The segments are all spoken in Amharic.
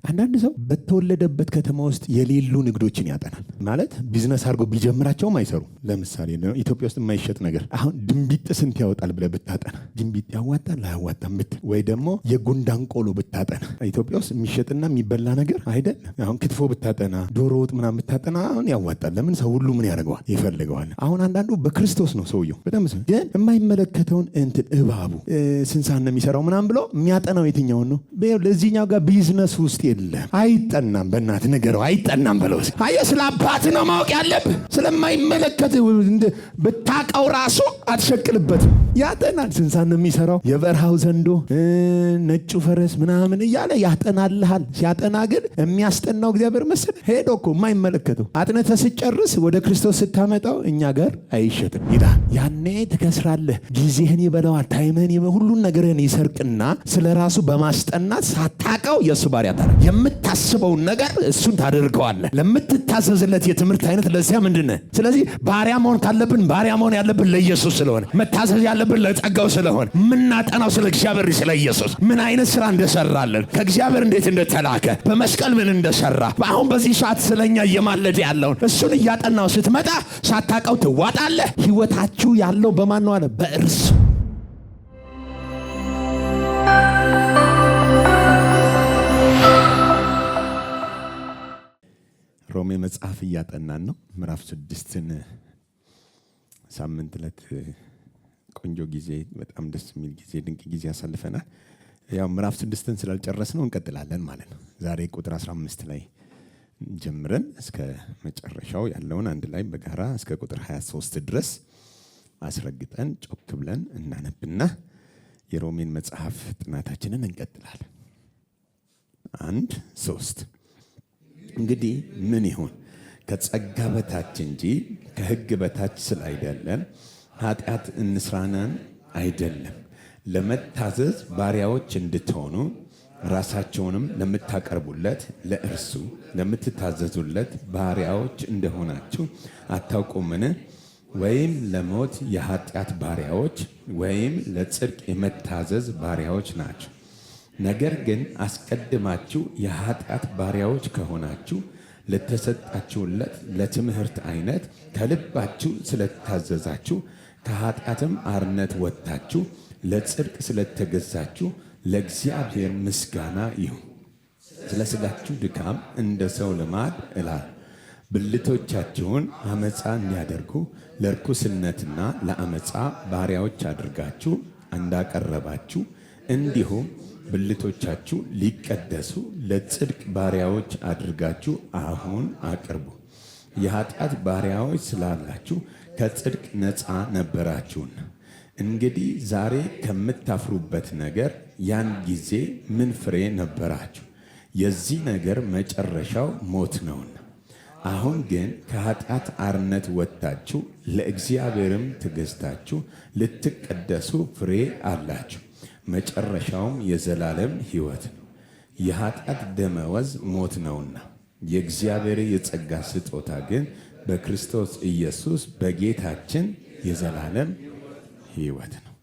አንዳንድ ሰው በተወለደበት ከተማ ውስጥ የሌሉ ንግዶችን ያጠናል። ማለት ቢዝነስ አድርጎ ቢጀምራቸውም አይሰሩ። ለምሳሌ ኢትዮጵያ ውስጥ የማይሸጥ ነገር አሁን ድንቢጥ ስንት ያወጣል ብለህ ብታጠና ድንቢጥ ያዋጣል አያዋጣም ብትል፣ ወይ ደግሞ የጉንዳን ቆሎ ብታጠና ኢትዮጵያ ውስጥ የሚሸጥና የሚበላ ነገር አይደለም። አሁን ክትፎ ብታጠና፣ ዶሮ ወጥ ምናምን ብታጠና አሁን ያዋጣል። ለምን ሰው ሁሉ ምን ያደርገዋል? ይፈልገዋል። አሁን አንዳንዱ በክርስቶስ ነው ሰውየው በጣም ግን የማይመለከተውን እንትን እባቡ ስንሳን ነው የሚሰራው ምናምን ብሎ የሚያጠናው የትኛውን ነው? ለዚህኛው ጋር ቢዝነስ ውስጥ የለም። አይጠናም። በእናት ነገረው አይጠናም ብለው አየህ፣ ስለ አባት ነው ማወቅ ያለብህ። ስለማይመለከት ብታቀው ራሱ አትሸቅልበትም። ያጠናል። ስንሳን ነው የሚሰራው፣ የበረሃው ዘንዶ፣ ነጩ ፈረስ ምናምን እያለ ያጠናልሃል። ሲያጠና ግን የሚያስጠናው እግዚአብሔር መሰለህ። ሄዶ እኮ የማይመለከተው አጥነተህ ስጨርስ ወደ ክርስቶስ ስታመጣው እኛ ጋር አይሸጥም ይላል። ያኔ ትከስራለህ። ጊዜህን ይበላዋል፣ ታይምህን ሁሉን ነገርህን ይሰርቅና ስለ ራሱ በማስጠናት ሳታቀው የእሱ ባሪያ ታደርግ። የምታስበውን ነገር እሱን ታደርገዋለህ። ለምትታዘዝለት የትምህርት አይነት ለዚያ ምንድነህ? ስለዚህ ባሪያ መሆን ካለብን ባሪያ መሆን ያለብን ለኢየሱስ ስለሆነ፣ መታዘዝ ያለብን ለጸጋው ስለሆነ፣ የምናጠናው ስለ እግዚአብሔር ስለ ኢየሱስ ምን አይነት ስራ እንደሰራለን፣ ከእግዚአብሔር እንዴት እንደተላከ፣ በመስቀል ምን እንደሰራ፣ አሁን በዚህ ሰዓት ስለኛ እየማለደ ያለውን እሱን እያጠናው ስትመጣ ሳታቀው ትዋጣለህ። ህይወታችሁ ያለው በማን ነው አለ? በእርሱ። ሮሜ መጽሐፍ እያጠናን ነው። ምዕራፍ 6ን ሳምንት ዕለት ቆንጆ ጊዜ፣ በጣም ደስ የሚል ጊዜ፣ ድንቅ ጊዜ ያሳልፈናል። ያው ምዕራፍ 6ን ስላልጨረስ ነው እንቀጥላለን ማለት ነው። ዛሬ ቁጥር 15 ላይ ጀምረን እስከ መጨረሻው ያለውን አንድ ላይ በጋራ እስከ ቁጥር 23 ድረስ አስረግጠን ጮክ ብለን እናነብና የሮሜን መጽሐፍ ጥናታችንን እንቀጥላለን። 1 3 እንግዲህ ምን ይሁን? ከጸጋ በታች እንጂ ከሕግ በታች ስላይደለን ኃጢአት እንስራናን አይደለም። ለመታዘዝ ባሪያዎች እንድትሆኑ ራሳቸውንም ለምታቀርቡለት ለእርሱ ለምትታዘዙለት ባሪያዎች እንደሆናችሁ አታውቁምን? ወይም ለሞት የኃጢአት ባሪያዎች ወይም ለጽድቅ የመታዘዝ ባሪያዎች ናቸው። ነገር ግን አስቀድማችሁ የኃጢአት ባሪያዎች ከሆናችሁ ለተሰጣችሁለት ለትምህርት አይነት ከልባችሁ ስለታዘዛችሁ ከኃጢአትም አርነት ወጥታችሁ ለጽድቅ ስለተገዛችሁ ለእግዚአብሔር ምስጋና ይሁን። ስለ ሥጋችሁ ድካም እንደ ሰው ልማድ እላለሁ። ብልቶቻችሁን አመፃ እንዲያደርጉ ለርኩስነትና ለአመፃ ባሪያዎች አድርጋችሁ እንዳቀረባችሁ እንዲሁም ብልቶቻችሁ ሊቀደሱ ለጽድቅ ባሪያዎች አድርጋችሁ አሁን አቅርቡ። የኃጢአት ባሪያዎች ስላላችሁ ከጽድቅ ነፃ ነበራችሁና። እንግዲህ ዛሬ ከምታፍሩበት ነገር ያን ጊዜ ምን ፍሬ ነበራችሁ? የዚህ ነገር መጨረሻው ሞት ነውና። አሁን ግን ከኃጢአት አርነት ወጥታችሁ ለእግዚአብሔርም ተገዝታችሁ ልትቀደሱ ፍሬ አላችሁ። መጨረሻውም የዘላለም ሕይወት ነው። የኃጢአት ደመወዝ ሞት ነውና የእግዚአብሔር የጸጋ ስጦታ ግን በክርስቶስ ኢየሱስ በጌታችን የዘላለም ሕይወት ነው።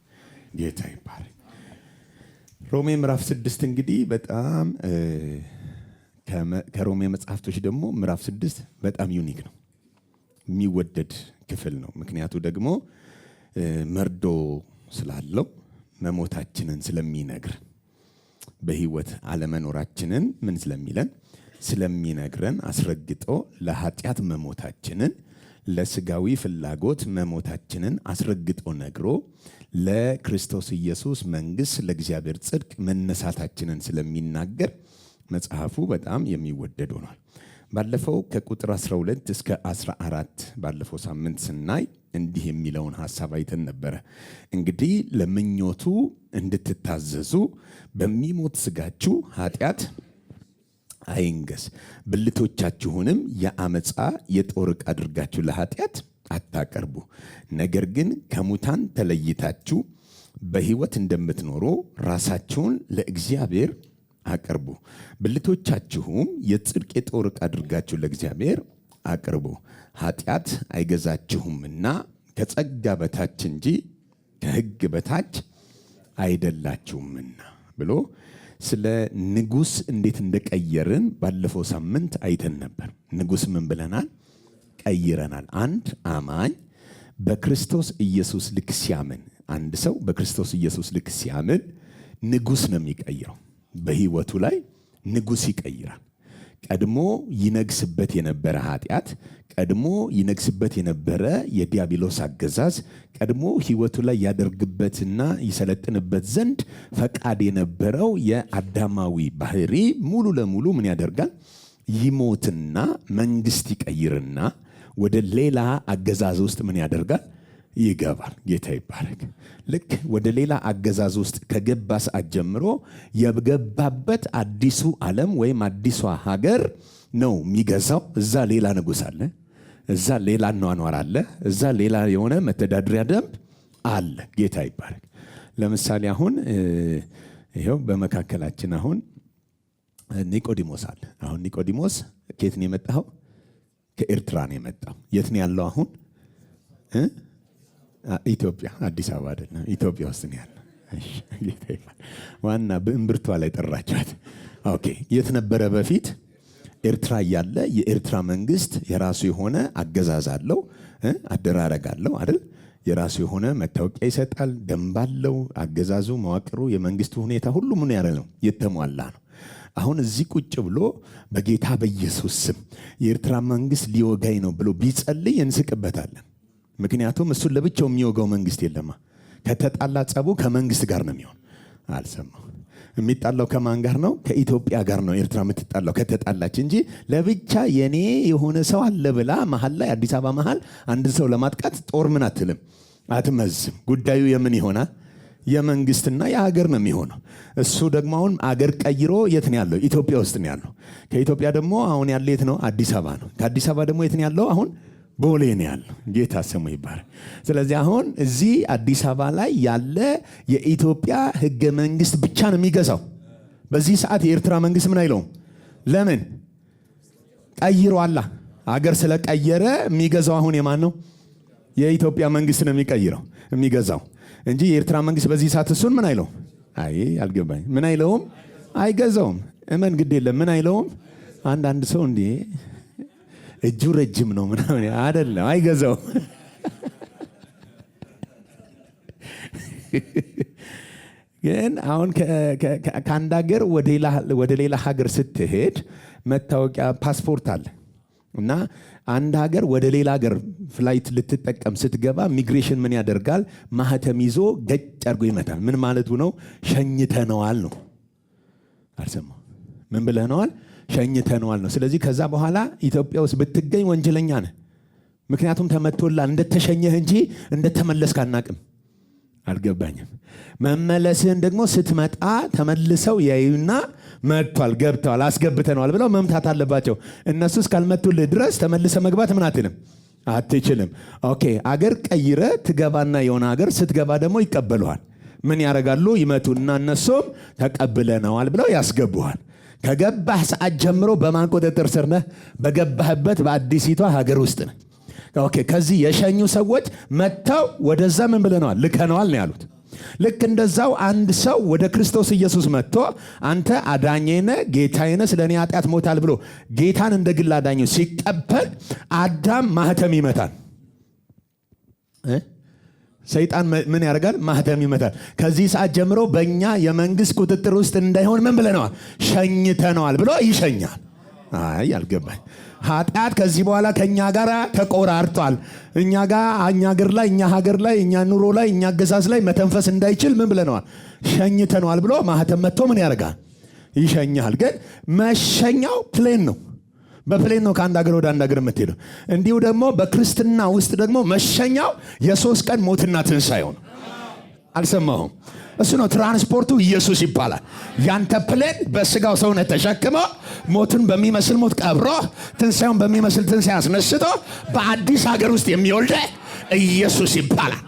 ጌታ ይባረክ። ሮሜ ምዕራፍ 6 እንግዲህ በጣም ከሮሜ መጽሐፍቶች ደግሞ ምዕራፍ 6 በጣም ዩኒክ ነው፣ የሚወደድ ክፍል ነው። ምክንያቱ ደግሞ መርዶ ስላለው መሞታችንን ስለሚነግር በህይወት አለመኖራችንን ምን ስለሚለን ስለሚነግረን አስረግጦ ለኃጢአት መሞታችንን ለስጋዊ ፍላጎት መሞታችንን አስረግጦ ነግሮ ለክርስቶስ ኢየሱስ መንግሥት ለእግዚአብሔር ጽድቅ መነሳታችንን ስለሚናገር መጽሐፉ በጣም የሚወደድ ሆኗል። ባለፈው ከቁጥር 12 እስከ 14 ባለፈው ሳምንት ስናይ እንዲህ የሚለውን ሐሳብ አይተን ነበረ። እንግዲህ ለምኞቱ እንድትታዘዙ በሚሞት ስጋችሁ ኃጢአት አይንገስ፣ ብልቶቻችሁንም የአመፃ የጦር ዕቃ አድርጋችሁ ለኃጢአት አታቀርቡ። ነገር ግን ከሙታን ተለይታችሁ በሕይወት እንደምትኖሩ ራሳችሁን ለእግዚአብሔር አቅርቡ። ብልቶቻችሁም የጽድቅ የጦር ዕቃ አድርጋችሁ ለእግዚአብሔር አቅርቡ። ኃጢአት አይገዛችሁምና ከጸጋ በታች እንጂ ከሕግ በታች አይደላችሁምና ብሎ ስለ ንጉስ እንዴት እንደቀየርን ባለፈው ሳምንት አይተን ነበር። ንጉስ ምን ብለናል? ቀይረናል። አንድ አማኝ በክርስቶስ ኢየሱስ ልክ ሲያምን፣ አንድ ሰው በክርስቶስ ኢየሱስ ልክ ሲያምን ንጉስ ነው የሚቀይረው። በህይወቱ ላይ ንጉስ ይቀይራል። ቀድሞ ይነግስበት የነበረ ኃጢአት፣ ቀድሞ ይነግስበት የነበረ የዲያብሎስ አገዛዝ፣ ቀድሞ ህይወቱ ላይ ያደርግበትና ይሰለጥንበት ዘንድ ፈቃድ የነበረው የአዳማዊ ባህሪ ሙሉ ለሙሉ ምን ያደርጋል? ይሞትና መንግስት ይቀይርና ወደ ሌላ አገዛዝ ውስጥ ምን ያደርጋል? ይገባል። ጌታ ይባረክ። ልክ ወደ ሌላ አገዛዝ ውስጥ ከገባ ሰዓት ጀምሮ የገባበት አዲሱ ዓለም ወይም አዲሷ ሀገር ነው የሚገዛው። እዛ ሌላ ንጉስ አለ፣ እዛ ሌላ አኗኗር አለ፣ እዛ ሌላ የሆነ መተዳደሪያ ደንብ አለ። ጌታ ይባረክ። ለምሳሌ አሁን ይሄው በመካከላችን አሁን ኒቆዲሞስ አለ። አሁን ኒቆዲሞስ ከየት ነው የመጣው? ከኤርትራ ነው የመጣው። የት ነው ያለው አሁን? ኢትዮጵያ፣ አዲስ አበባ አይደለም፣ ኢትዮጵያ ውስጥ ነው ያለው። እሺ፣ ጌታ ይባረክ። ዋና በእምብርቷ ላይ ጠራቻት። ኦኬ፣ የት ነበረ በፊት? ኤርትራ ያለ የኤርትራ መንግስት የራሱ የሆነ አገዛዝ አለው፣ አደራረግ አለው አይደል? የራሱ የሆነ መታወቂያ ይሰጣል፣ ደንብ አለው። አገዛዙ፣ መዋቅሩ፣ የመንግስቱ ሁኔታ ሁሉ ምን ያለ ነው? የተሟላ ነው። አሁን እዚህ ቁጭ ብሎ በጌታ በኢየሱስ ስም የኤርትራ መንግስት ሊወጋኝ ነው ብሎ ቢጸልይ እንስቅበታለን። ምክንያቱም እሱን ለብቻው የሚወጋው መንግስት የለማ። ከተጣላ ጸቡ ከመንግስት ጋር ነው የሚሆን። አልሰማው። የሚጣላው ከማን ጋር ነው? ከኢትዮጵያ ጋር ነው ኤርትራ የምትጣላው ከተጣላች እንጂ ለብቻ የኔ የሆነ ሰው አለ ብላ መሀል ላይ አዲስ አበባ መሀል አንድ ሰው ለማጥቃት ጦር ምን አትልም፣ አትመዝም። ጉዳዩ የምን ይሆናል? የመንግስትና የሀገር ነው የሚሆነው። እሱ ደግሞ አሁን አገር ቀይሮ የት ነው ያለው? ኢትዮጵያ ውስጥ ነው ያለው። ከኢትዮጵያ ደግሞ አሁን ያለ የት ነው? አዲስ አበባ ነው። ከአዲስ አበባ ደግሞ የት ነው ያለው? አሁን ቦሌ ነው ያለው። ጌታ ስሙ ይባረክ። ስለዚህ አሁን እዚህ አዲስ አበባ ላይ ያለ የኢትዮጵያ ህገ መንግስት ብቻ ነው የሚገዛው። በዚህ ሰዓት የኤርትራ መንግስት ምን አይለውም። ለምን? ቀይሯላ። አገር ስለቀየረ የሚገዛው አሁን የማን ነው? የኢትዮጵያ መንግስት ነው የሚገዛው እንጂ የኤርትራ መንግስት በዚህ ሰዓት እሱን ምን አይለውም። አይ አልገባኝ። ምን አይለውም? አይገዛውም። እመን ግድ የለም። ምን አይለውም። አንዳንድ ሰው እንዴ እጁ ረጅም ነው ምናምን አይደለም፣ አይገዛውም። ግን አሁን ከአንድ ሀገር ወደ ሌላ ሀገር ስትሄድ መታወቂያ ፓስፖርት አለ እና አንድ ሀገር ወደ ሌላ ሀገር ፍላይት ልትጠቀም ስትገባ ሚግሬሽን ምን ያደርጋል? ማህተም ይዞ ገጭ አድርጎ ይመታል። ምን ማለቱ ነው? ሸኝተነዋል ነው። አልሰማው። ምን ብለነዋል? ሸኝተነዋል ነው። ስለዚህ ከዛ በኋላ ኢትዮጵያ ውስጥ ብትገኝ ወንጀለኛ ነህ። ምክንያቱም ተመቶላል። እንደተሸኘህ እንጂ እንደተመለስክ አናቅም። አልገባኝም። መመለስህን ደግሞ ስትመጣ ተመልሰው ያዩና መጥቷል፣ ገብተዋል፣ አስገብተነዋል ብለው መምታት አለባቸው። እነሱ እስካልመቱልህ ድረስ ተመልሰ መግባት ምን አትችልም። ኦኬ፣ አገር ቀይረ ትገባና የሆነ አገር ስትገባ ደግሞ ይቀበሉሃል። ምን ያደርጋሉ? ይመቱና እነሱም ተቀብለነዋል ብለው ያስገቡሃል። ከገባህ ሰዓት ጀምሮ በማን ቁጥጥር ስር ነህ? በገባህበት በአዲሲቷ ሀገር ውስጥ ነህ። ኦኬ፣ ከዚህ የሸኙ ሰዎች መጥተው ወደዛ ምን ብለነዋል? ልከነዋል ነው ያሉት። ልክ እንደዛው አንድ ሰው ወደ ክርስቶስ ኢየሱስ መጥቶ አንተ አዳኜ ነህ፣ ጌታዬ ነህ፣ ስለኔ ኃጢአት ሞታል ብሎ ጌታን እንደ ግል አዳኙ ሲቀበል አዳም ማህተም ይመታል። ሰይጣን ምን ያደርጋል? ማህተም ይመታል። ከዚህ ሰዓት ጀምሮ በእኛ የመንግስት ቁጥጥር ውስጥ እንዳይሆን ምን ብለነዋል? ሸኝተነዋል ብሎ ይሸኛል። አይ አልገባኝ። ኃጢአት ከዚህ በኋላ ከኛ ጋር ተቆራርጧል። እኛ ሀገር ላይ እኛ ኑሮ ላይ እኛ አገዛዝ ላይ መተንፈስ እንዳይችል ምን ብለነዋል? ሸኝተነዋል ብሎ ማህተም መጥቶ ምን ያደርጋል? ይሸኛል። ግን መሸኛው ፕሌን ነው። በፕሌን ነው ከአንድ ሀገር ወደ አንድ ሀገር የምትሄደው። እንዲሁ ደግሞ በክርስትና ውስጥ ደግሞ መሸኛው የ3 ቀን ሞትና ትንሣኤው ነው። አልሰማሁም? እሱ ነው ትራንስፖርቱ። ኢየሱስ ይባላል። ያንተ ፕሌን በስጋው ሰውነት ተሸክሞ ሞትን በሚመስል ሞት ቀብሮ ትንሣኤውን በሚመስል ትንሣኤ አስነስቶ በአዲስ ሀገር ውስጥ የሚወልደ ኢየሱስ ይባላል።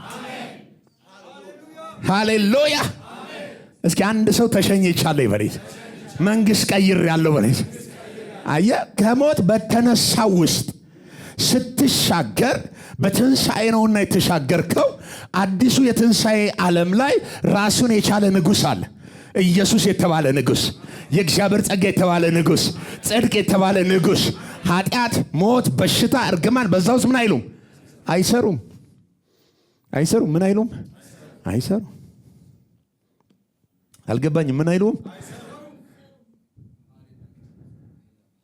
ሃሌሉያ። እስኪ አንድ ሰው ተሸኝቻለሁ ይበለኝ። መንግስት ቀይር ያለው በለኝ። አየ ከሞት በተነሳው ውስጥ ስትሻገር በትንሣኤ ነውና የተሻገርከው። አዲሱ የትንሣኤ ዓለም ላይ ራሱን የቻለ ንጉሥ አለ። ኢየሱስ የተባለ ንጉሥ፣ የእግዚአብሔር ጸጋ የተባለ ንጉሥ፣ ጽድቅ የተባለ ንጉሥ። ኃጢአት፣ ሞት፣ በሽታ፣ እርግማን በዛ ውስጥ ምን አይሉም? አይሰሩም። ምን አይሉም? አይሰሩም። አልገባኝም። ምን አይሉም?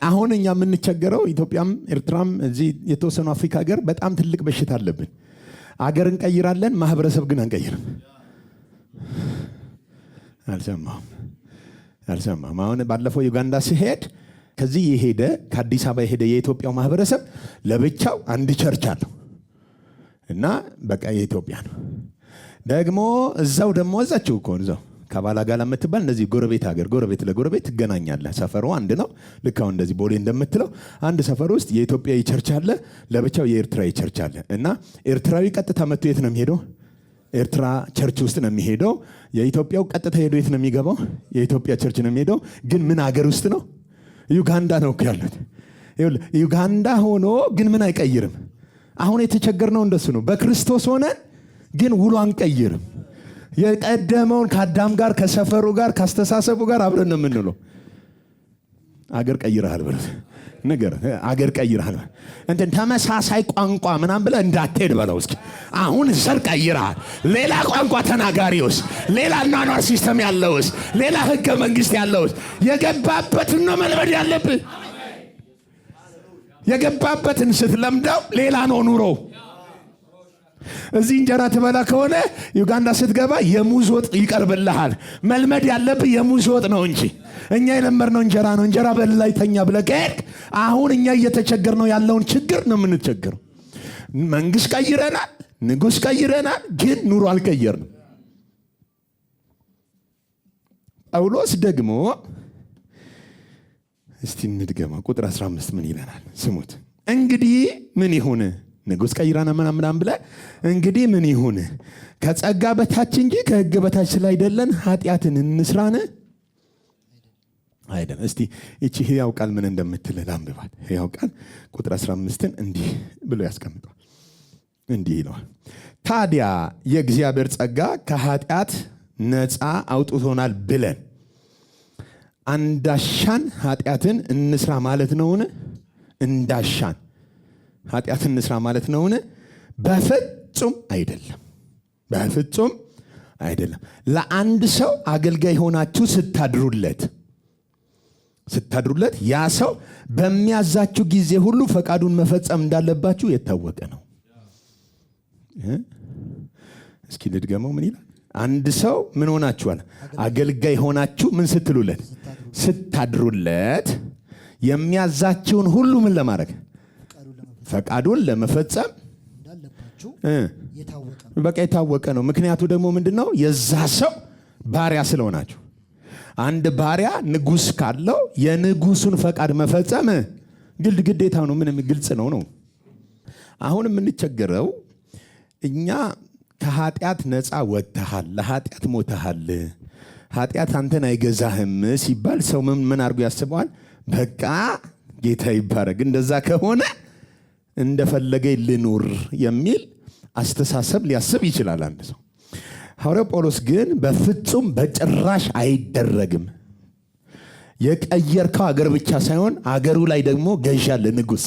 አሁን እኛ የምንቸገረው ኢትዮጵያም ኤርትራም እዚህ የተወሰኑ አፍሪካ ሀገር በጣም ትልቅ በሽታ አለብን። አገር እንቀይራለን፣ ማህበረሰብ ግን አንቀይርም። አልሰማም። አሁን ባለፈው ዩጋንዳ ሲሄድ ከዚህ የሄደ ከአዲስ አበባ የሄደ የኢትዮጵያው ማህበረሰብ ለብቻው አንድ ቸርች አለው እና በቃ የኢትዮጵያ ነው። ደግሞ እዛው ደግሞ እዛቸው እኮ እዛው ከባላጋላ የምትባል እንደዚህ ጎረቤት ሀገር ጎረቤት ለጎረቤት ትገናኛለህ። ሰፈሩ አንድ ነው። ልክ አሁን እንደዚህ ቦሌ እንደምትለው አንድ ሰፈር ውስጥ የኢትዮጵያ ቸርች አለ፣ ለብቻው የኤርትራ ቸርች አለ እና ኤርትራዊ ቀጥታ መጥቶ የት ነው የሚሄደው? ኤርትራ ቸርች ውስጥ ነው የሚሄደው። የኢትዮጵያው ቀጥታ ሄዶ የት ነው የሚገባው? የኢትዮጵያ ቸርች ነው የሚሄደው። ግን ምን ሀገር ውስጥ ነው? ዩጋንዳ ነው ያሉት። ዩጋንዳ ሆኖ ግን ምን አይቀይርም። አሁን የተቸገርነው እንደሱ ነው። በክርስቶስ ሆነን ግን ውሎ አንቀይርም። የቀደመውን ከአዳም ጋር ከሰፈሩ ጋር ካስተሳሰቡ ጋር አብረን ነው የምንለው። አገር ቀይረሃል በሉት ነገር አገር ቀይረሃል እንትን ተመሳሳይ ቋንቋ ምናምን ብለህ እንዳትሄድ በለው እስኪ። አሁን ዘር ቀይረሃል። ሌላ ቋንቋ ተናጋሪውስ፣ ሌላ አኗኗር ሲስተም ያለውስ፣ ሌላ ህገ መንግስት ያለውስ የገባበትን ነው መልመድ ያለብህ። የገባበትን ስትለምደው ሌላ ነው ኑሮው። እዚህ እንጀራ ትበላ ከሆነ ዩጋንዳ ስትገባ የሙዝ ወጥ ይቀርብልሃል። መልመድ ያለብህ የሙዝ ወጥ ነው እንጂ እኛ የለመድነው እንጀራ ነው። እንጀራ በላይ ተኛ ብለህ ከሄድክ አሁን እኛ እየተቸገርነው ያለውን ችግር ነው የምንቸገረው። መንግስት ቀይረናል፣ ንጉሥ ቀይረናል፣ ግን ኑሮ አልቀየርንም። ጳውሎስ ደግሞ እስቲ እንድገማ ቁጥር 15 ምን ይለናል? ስሙት። እንግዲህ ምን ይሁን? ንጉሥ ቀይራና ምናምን ብለህ እንግዲህ ምን ይሁን? ከጸጋ በታች እንጂ ከሕግ በታች ስላይደለን ኃጢአትን እንስራን አይደለም። እስቲ እቺ ሕያው ቃል ምን እንደምትል አንብባት። ሕያው ቃል ቁጥር 15ን እንዲህ ብሎ ያስቀምጣል። እንዲህ ይለዋል፣ ታዲያ የእግዚአብሔር ጸጋ ከኃጢአት ነፃ አውጥቶናል ብለን አንዳሻን ኃጢአትን እንስራ ማለት ነውን? እንዳሻን ኃጢአትን እንስራ ማለት ነውን? በፍጹም አይደለም፣ በፍጹም አይደለም። ለአንድ ሰው አገልጋይ ሆናችሁ ስታድሩለት ያ ሰው በሚያዛችሁ ጊዜ ሁሉ ፈቃዱን መፈጸም እንዳለባችሁ የታወቀ ነው። እስኪ ልድገመው። ምን ይላል? አንድ ሰው ምን ሆናችኋል? አገልጋይ ሆናችሁ ምን ስትሉለት? ስታድሩለት የሚያዛችሁን ሁሉ ምን ለማድረግ? ፈቃዱን ለመፈጸም በቃ የታወቀ ነው። ምክንያቱ ደግሞ ምንድነው? የዛ ሰው ባሪያ ስለሆናችሁ። አንድ ባሪያ ንጉሥ ካለው የንጉሱን ፈቃድ መፈጸም ግዴታ ነው። ምንም ግልጽ ነው። አሁን የምንቸገረው እኛ ከኃጢአት ነፃ ወጥተሃል፣ ለኃጢአት ሞተሃል፣ ኃጢአት አንተን አይገዛህም ሲባል ሰው ምን አድርጎ ያስበዋል? በቃ ጌታ ይባረክ፣ እንደዛ ከሆነ እንደፈለገ ልኑር የሚል አስተሳሰብ ሊያስብ ይችላል አንድ ሰው። ሐዋርያው ጳውሎስ ግን በፍጹም በጭራሽ አይደረግም። የቀየርከው አገር ብቻ ሳይሆን አገሩ ላይ ደግሞ ገዥ አለ፣ ንጉሥ።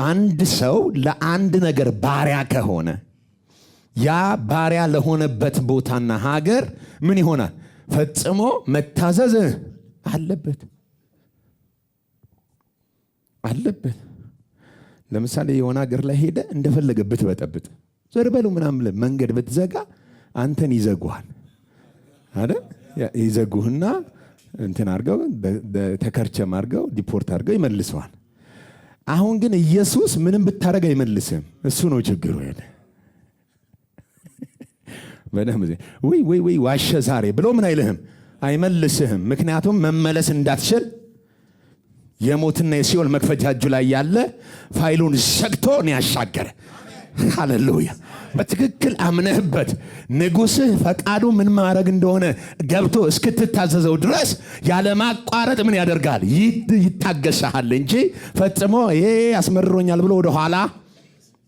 አንድ ሰው ለአንድ ነገር ባሪያ ከሆነ ያ ባሪያ ለሆነበት ቦታና ሀገር ምን ይሆናል? ፈጽሞ መታዘዝ አለበት። ለምሳሌ የሆነ ሀገር ላይ ሄደ እንደፈለገ ብትበጠብጥ ዘር በሉ ምናምን መንገድ ብትዘጋ አንተን ይዘጉሃል አይደል? ይዘጉህና እንትን አድርገው ተከርቸም አድርገው ዲፖርት አድርገው ይመልሰዋል። አሁን ግን ኢየሱስ ምንም ብታረግ አይመልስም። እሱ ነው ችግሩ። ወይ ዋሸ ዛሬ ብሎ ምን አይልህም? አይመልስህም። ምክንያቱም መመለስ እንዳትችል የሞትና የሲኦል መክፈቻ እጁ ላይ ያለ ፋይሉን ዘግቶ ነው ያሻገረ። ሃሌሉያ። በትክክል አምነህበት ንጉሥህ ፈቃዱ ምን ማድረግ እንደሆነ ገብቶ እስክትታዘዘው ድረስ ያለማቋረጥ ምን ያደርጋል? ይታገሰሃል እንጂ ፈጽሞ ይሄ ያስመርሮኛል ብሎ ወደ ኋላ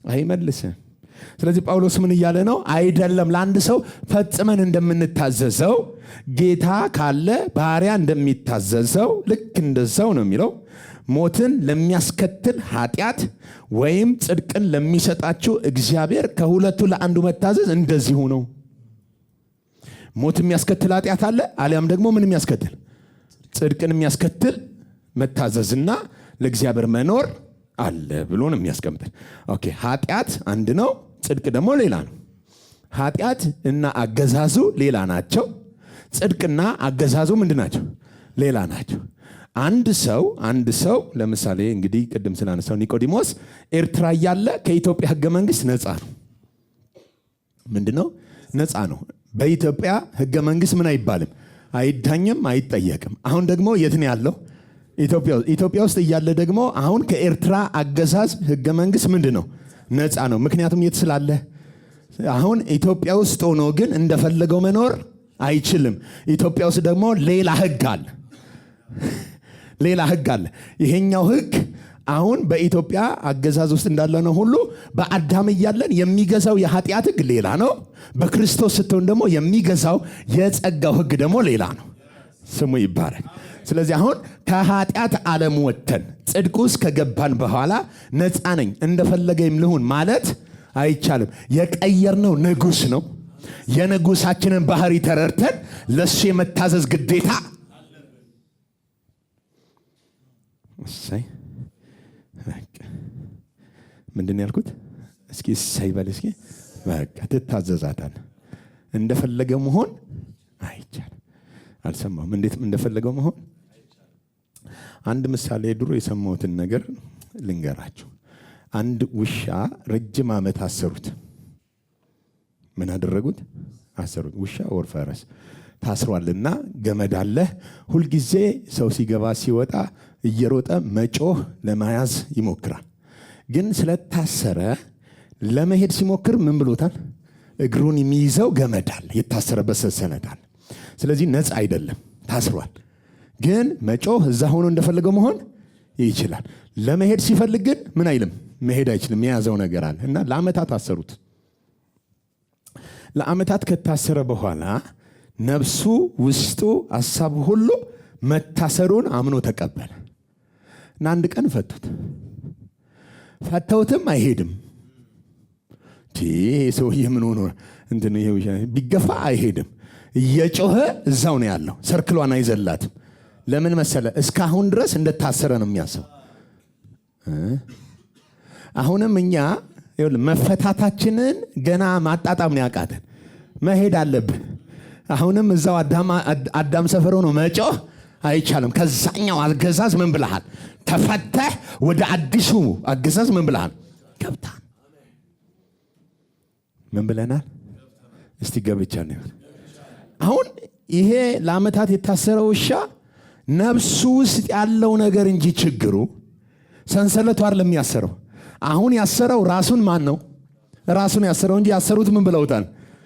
አይመልስም። ስለዚህ ጳውሎስ ምን እያለ ነው? አይደለም ለአንድ ሰው ፈጽመን እንደምንታዘዘው ጌታ ካለ ባሪያ እንደሚታዘዘው ልክ እንደዛው ነው የሚለው። ሞትን ለሚያስከትል ኃጢአት ወይም ጽድቅን ለሚሰጣችሁ እግዚአብሔር ከሁለቱ ለአንዱ መታዘዝ እንደዚሁ ነው። ሞት የሚያስከትል ኃጢአት አለ፣ አሊያም ደግሞ ምን የሚያስከትል ጽድቅን የሚያስከትል መታዘዝና ለእግዚአብሔር መኖር አለ ብሎ ነው የሚያስቀምጠን። ኦኬ፣ ኃጢአት አንድ ነው፣ ጽድቅ ደግሞ ሌላ ነው። ኃጢአት እና አገዛዙ ሌላ ናቸው። ጽድቅና አገዛዙ ምንድን ናቸው? ሌላ ናቸው። አንድ ሰው ለምሳሌ እንግዲህ ቅድም ስላነሳው ኒቆዲሞስ ኤርትራ ያለ ከኢትዮጵያ ህገ መንግስት ነፃ ነው። ምንድነው? ነፃ ነው። በኢትዮጵያ ህገ መንግስት ምን አይባልም? አይዳኝም፣ አይጠየቅም። አሁን ደግሞ የት ነው ያለው? ኢትዮጵያ ውስጥ እያለ ደግሞ አሁን ከኤርትራ አገዛዝ ህገ መንግስት ምንድነው? ነፃ ነው። ምክንያቱም የት ስላለ? አሁን ኢትዮጵያ ውስጥ ሆኖ ግን እንደፈለገው መኖር አይችልም። ኢትዮጵያ ውስጥ ደግሞ ሌላ ህግ አለ። ሌላ ህግ አለ። ይሄኛው ህግ አሁን በኢትዮጵያ አገዛዝ ውስጥ እንዳለ ነው ሁሉ በአዳም እያለን የሚገዛው የኃጢአት ህግ ሌላ ነው። በክርስቶስ ስትሆን ደግሞ የሚገዛው የጸጋው ህግ ደግሞ ሌላ ነው። ስሙ ይባረክ። ስለዚህ አሁን ከኃጢአት ዓለም ወጥተን ጽድቅ ውስጥ ከገባን በኋላ ነፃ ነኝ እንደፈለገኝ ልሁን ማለት አይቻልም። የቀየርነው ንጉስ ነው። የንጉሳችንን ባህሪ ተረድተን ለሱ የመታዘዝ ግዴታ እሰይ ምንድን ያልኩት? እስኪ እሰይ በል እስኪ። በቃ ትታዘዛታለህ። እንደፈለገው መሆን አይቻልም። አልሰማሁም። እንዴት እንደፈለገው መሆን? አንድ ምሳሌ ድሮ የሰማሁትን ነገር ልንገራችሁ። አንድ ውሻ ረጅም ዓመት አሰሩት። ምን አደረጉት? አሰሩት። ውሻ ወር ፈረስ ታስሯልና ገመድ አለ። ሁልጊዜ ሰው ሲገባ ሲወጣ እየሮጠ መጮህ ለመያዝ ይሞክራል። ግን ስለታሰረ ለመሄድ ሲሞክር ምን ብሎታል? እግሩን የሚይዘው ገመድ አለ፣ የታሰረበት ሰንሰለት አለ። ስለዚህ ነፃ አይደለም፣ ታስሯል። ግን መጮህ እዛ ሆኖ እንደፈለገው መሆን ይችላል። ለመሄድ ሲፈልግ ግን ምን አይልም፣ መሄድ አይችልም። የያዘው ነገር አለ እና ለዓመታት አሰሩት። ለዓመታት ከታሰረ በኋላ ነፍሱ ውስጡ ሐሳብ ሁሉ መታሰሩን አምኖ ተቀበለ እና አንድ ቀን ፈቱት። ፈተውትም አይሄድም። ሰውዬ ምን ሆኖ እንትን ይሄው ቢገፋ አይሄድም። እየጮኸ እዛው ነው ያለው። ሰርክሏን አይዘላትም። ለምን መሰለ? እስካሁን ድረስ እንደታሰረ ነው የሚያስበው። አሁንም እኛ መፈታታችንን ገና ማጣጣም ነው ያቃተን። መሄድ አለብን። አሁንም እዛው አዳም ሰፈር ሆኖ መጮህ አይቻልም። ከዛኛው አገዛዝ ምን ብለሃል? ተፈተህ ወደ አዲሱ አገዛዝ ምን ብለሃል? ገብታን። ምን ብለናል? እስቲ ገብቻለሁ። አሁን ይሄ ለዓመታት የታሰረው ውሻ ነፍሱ ውስጥ ያለው ነገር እንጂ ችግሩ ሰንሰለቱ አይደለም ያሰረው። አሁን ያሰረው ራሱን ማን ነው? ራሱን ያሰረው እንጂ ያሰሩት ምን ብለውታል?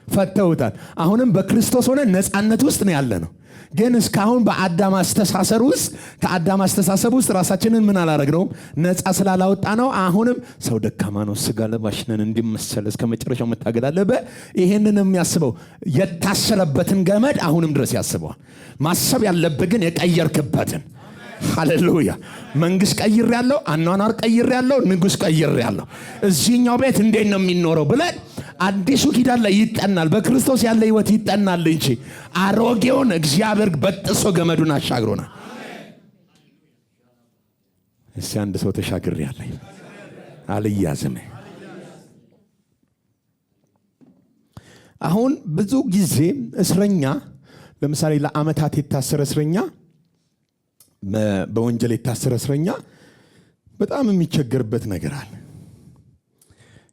ፈተውታል። አሁንም በክርስቶስ ሆነ ነፃነት ውስጥ ነው ያለ ነው። ግን እስካሁን በአዳም አስተሳሰብ ውስጥ ከአዳም አስተሳሰብ ውስጥ ራሳችንን ምን አላረግነውም? ነፃ ስላላወጣ ነው። አሁንም ሰው ደካማ ነው፣ ስጋ ለባሽ ነን እንዲመሰል እስከ መጨረሻው መታገል አለበት። ይሄንን የሚያስበው የታሰረበትን ገመድ አሁንም ድረስ ያስበዋል። ማሰብ ያለበት ግን የቀየርክበትን። ሃሌሉያ። መንግስት ቀይር ያለው፣ አኗኗር ቀይር ያለው፣ ንጉስ ቀይር ያለው፣ እዚህኛው ቤት እንዴት ነው የሚኖረው ብለን አዲሱ ኪዳን ላይ ይጠናል። በክርስቶስ ያለ ህይወት ይጠናል እንጂ አሮጌውን እግዚአብሔር በጥሶ ገመዱን አሻግሮናል። እስቲ አንድ ሰው ተሻግር ያለ አልያዝም። አሁን ብዙ ጊዜ እስረኛ ለምሳሌ ለዓመታት የታሰረ እስረኛ፣ በወንጀል የታሰረ እስረኛ በጣም የሚቸገርበት ነገር አለ።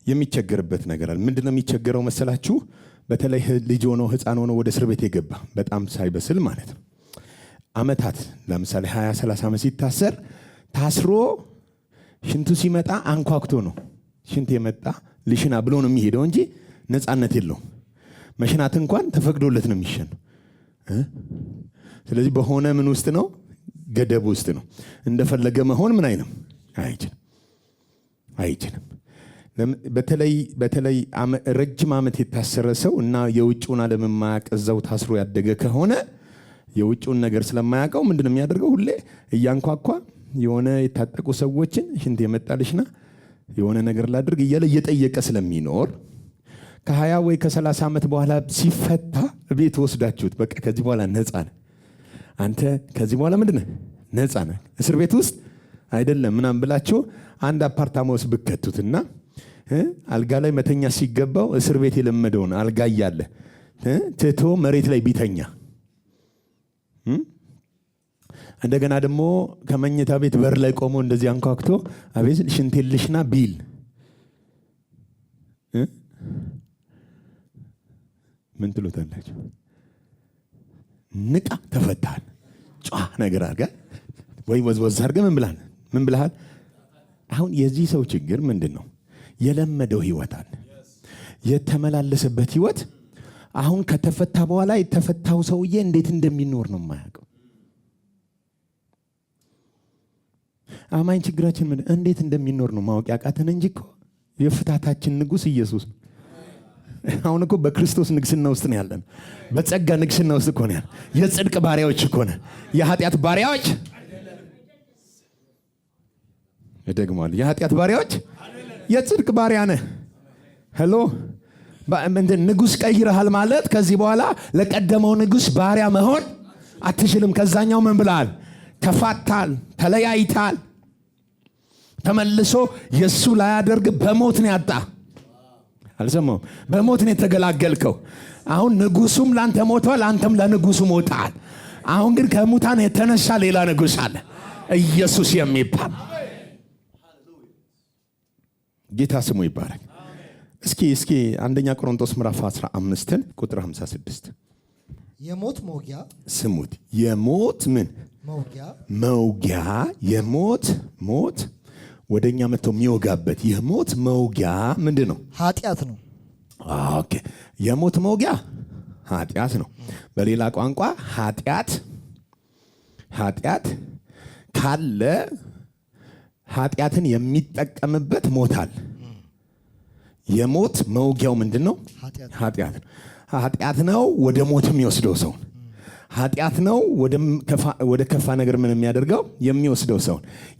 የሚቸገርበት ነገር አለ። ምንድነው የሚቸገረው መሰላችሁ? በተለይ ልጅ ሆኖ ህፃን ሆኖ ወደ እስር ቤት የገባ በጣም ሳይበስል ማለት ነው። ዓመታት ለምሳሌ 20-30 ዓመት ሲታሰር ታስሮ ሽንቱ ሲመጣ አንኳኩቶ ነው ሽንት የመጣ ልሽና ብሎ ነው የሚሄደው እንጂ ነፃነት የለውም። መሽናት እንኳን ተፈቅዶለት ነው የሚሸነው። ስለዚህ በሆነ ምን ውስጥ ነው? ገደብ ውስጥ ነው። እንደፈለገ መሆን ምን አይልም፣ አይችልም። በተለይ ረጅም ዓመት የታሰረ ሰው እና የውጭውን ዓለም የማያውቅ እዛው ታስሮ ያደገ ከሆነ የውጭውን ነገር ስለማያውቀው ምንድነው የሚያደርገው? ሁሌ እያንኳኳ የሆነ የታጠቁ ሰዎችን ሽንት የመጣልሽና የሆነ ነገር ላድርግ እያለ እየጠየቀ ስለሚኖር ከ20 ወይ ከ30 ዓመት በኋላ ሲፈታ ቤት ወስዳችሁት በቃ ከዚህ በኋላ ነፃ ነህ አንተ፣ ከዚህ በኋላ ምንድነው ነፃ ነህ፣ እስር ቤት ውስጥ አይደለም ምናምን ብላችሁ አንድ አፓርታማ ውስጥ ብከቱትና አልጋ ላይ መተኛ ሲገባው እስር ቤት የለመደውን አልጋ እያለ ትቶ መሬት ላይ ቢተኛ፣ እንደገና ደግሞ ከመኝታ ቤት በር ላይ ቆሞ እንደዚህ አንኳክቶ አቤት ሽንቴልሽና ቢል ምን ትሉታላችሁ? ንቃ ተፈታል ጫ ነገር አድርጋ ወይ ወዝወዝ አድርጋ ምን ብለሃል? አሁን የዚህ ሰው ችግር ምንድን ነው? የለመደው ህይወት አለ፣ የተመላለሰበት ህይወት። አሁን ከተፈታ በኋላ የተፈታው ሰውዬ እንዴት እንደሚኖር ነው የማያውቀው። አማኝ ችግራችን ምን እንዴት እንደሚኖር ነው ማወቅ ያቃተን እንጂ እኮ የፍታታችን ንጉስ ኢየሱስ ነው። አሁን እኮ በክርስቶስ ንግስና ውስጥ ነው ያለን፣ በጸጋ ንግስና ውስጥ እኮ ነው ያለን። የጽድቅ ባሪያዎች እኮ ነን፣ የኃጢአት ባሪያዎች እደግማለሁ፣ የኃጢአት ባሪያዎች የጽድቅ ባሪያ ነህ። ሄሎ ንጉስ ቀይረሃል ማለት ከዚህ በኋላ ለቀደመው ንጉስ ባሪያ መሆን አትችልም። ከዛኛው ምን ብለሃል? ተፋታል፣ ተለያይታል። ተመልሶ የሱ ላይ ያደርግ በሞት ነው ያጣ። አልሰማም? በሞት ነው የተገላገልከው። አሁን ንጉሱም ላንተ ሞቷል፣ አንተም ለንጉሱ ሞታል። አሁን ግን ከሙታን የተነሳ ሌላ ንጉስ አለ፣ ኢየሱስ የሚባል። ጌታ ስሙ ይባረክ። እስኪ አንደኛ ቆሮንቶስ ምዕራፍ 15 ቁጥር 56 የሞት መውጊያ ስሙት። የሞት ምን መውጊያ ሞት ወደኛ መጥቶ የሚወጋበት የሞት መውጊያ ምንድን ነው? ኃጢአት ነው። ኦኬ፣ የሞት መውጊያ ኃጢአት ነው። በሌላ ቋንቋ ኃጢአት ካለ ኃጢአትን የሚጠቀምበት ሞት አለ። የሞት መውጊያው ምንድን ነው? ኃጢአት ነው። ኃጢአት ነው ወደ ሞት የሚወስደው ሰው። ኃጢአት ነው ወደ ከፋ ነገር ምን የሚያደርገው የሚወስደው ሰው።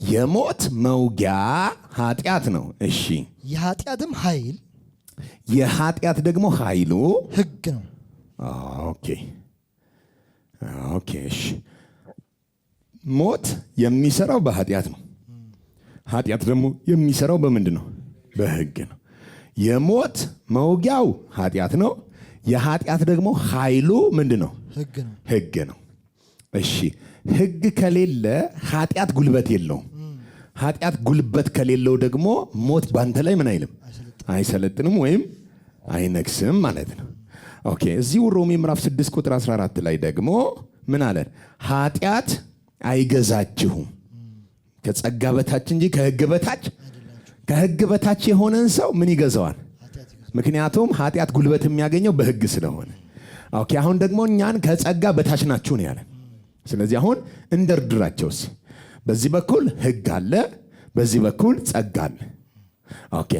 የሞት መውጊያ ኃጢአት ነው። እሺ፣ የኃጢአት ደግሞ ኃይሉ ሕግ ነው። ኦኬ፣ እሺ። ሞት የሚሰራው በኃጢአት ነው። ኃጢአት ደግሞ የሚሰራው በምንድን ነው? በሕግ ነው። የሞት መውጊያው ኃጢአት ነው። የኃጢአት ደግሞ ኃይሉ ምንድን ነው? ሕግ ነው። እሺ፣ ሕግ ከሌለ ኃጢአት ጉልበት የለውም። ኃጢአት ጉልበት ከሌለው ደግሞ ሞት ባንተ ላይ ምን አይልም? አይሰለጥንም ወይም አይነግስም ማለት ነው። ኦኬ፣ እዚሁ ሮሜ ምዕራፍ 6 ቁጥር 14 ላይ ደግሞ ምን አለ? ኃጢአት አይገዛችሁም ከጸጋ በታች እንጂ ከሕግ በታች። ከሕግ በታች የሆነን ሰው ምን ይገዛዋል? ምክንያቱም ኃጢአት ጉልበት የሚያገኘው በሕግ ስለሆነ። ኦኬ፣ አሁን ደግሞ እኛን ከጸጋ በታች ናችሁ ነው ያለን። ስለዚህ አሁን እንደርድራቸውስ። በዚህ በኩል ሕግ አለ፣ በዚህ በኩል ጸጋ አለ። ኦኬ፣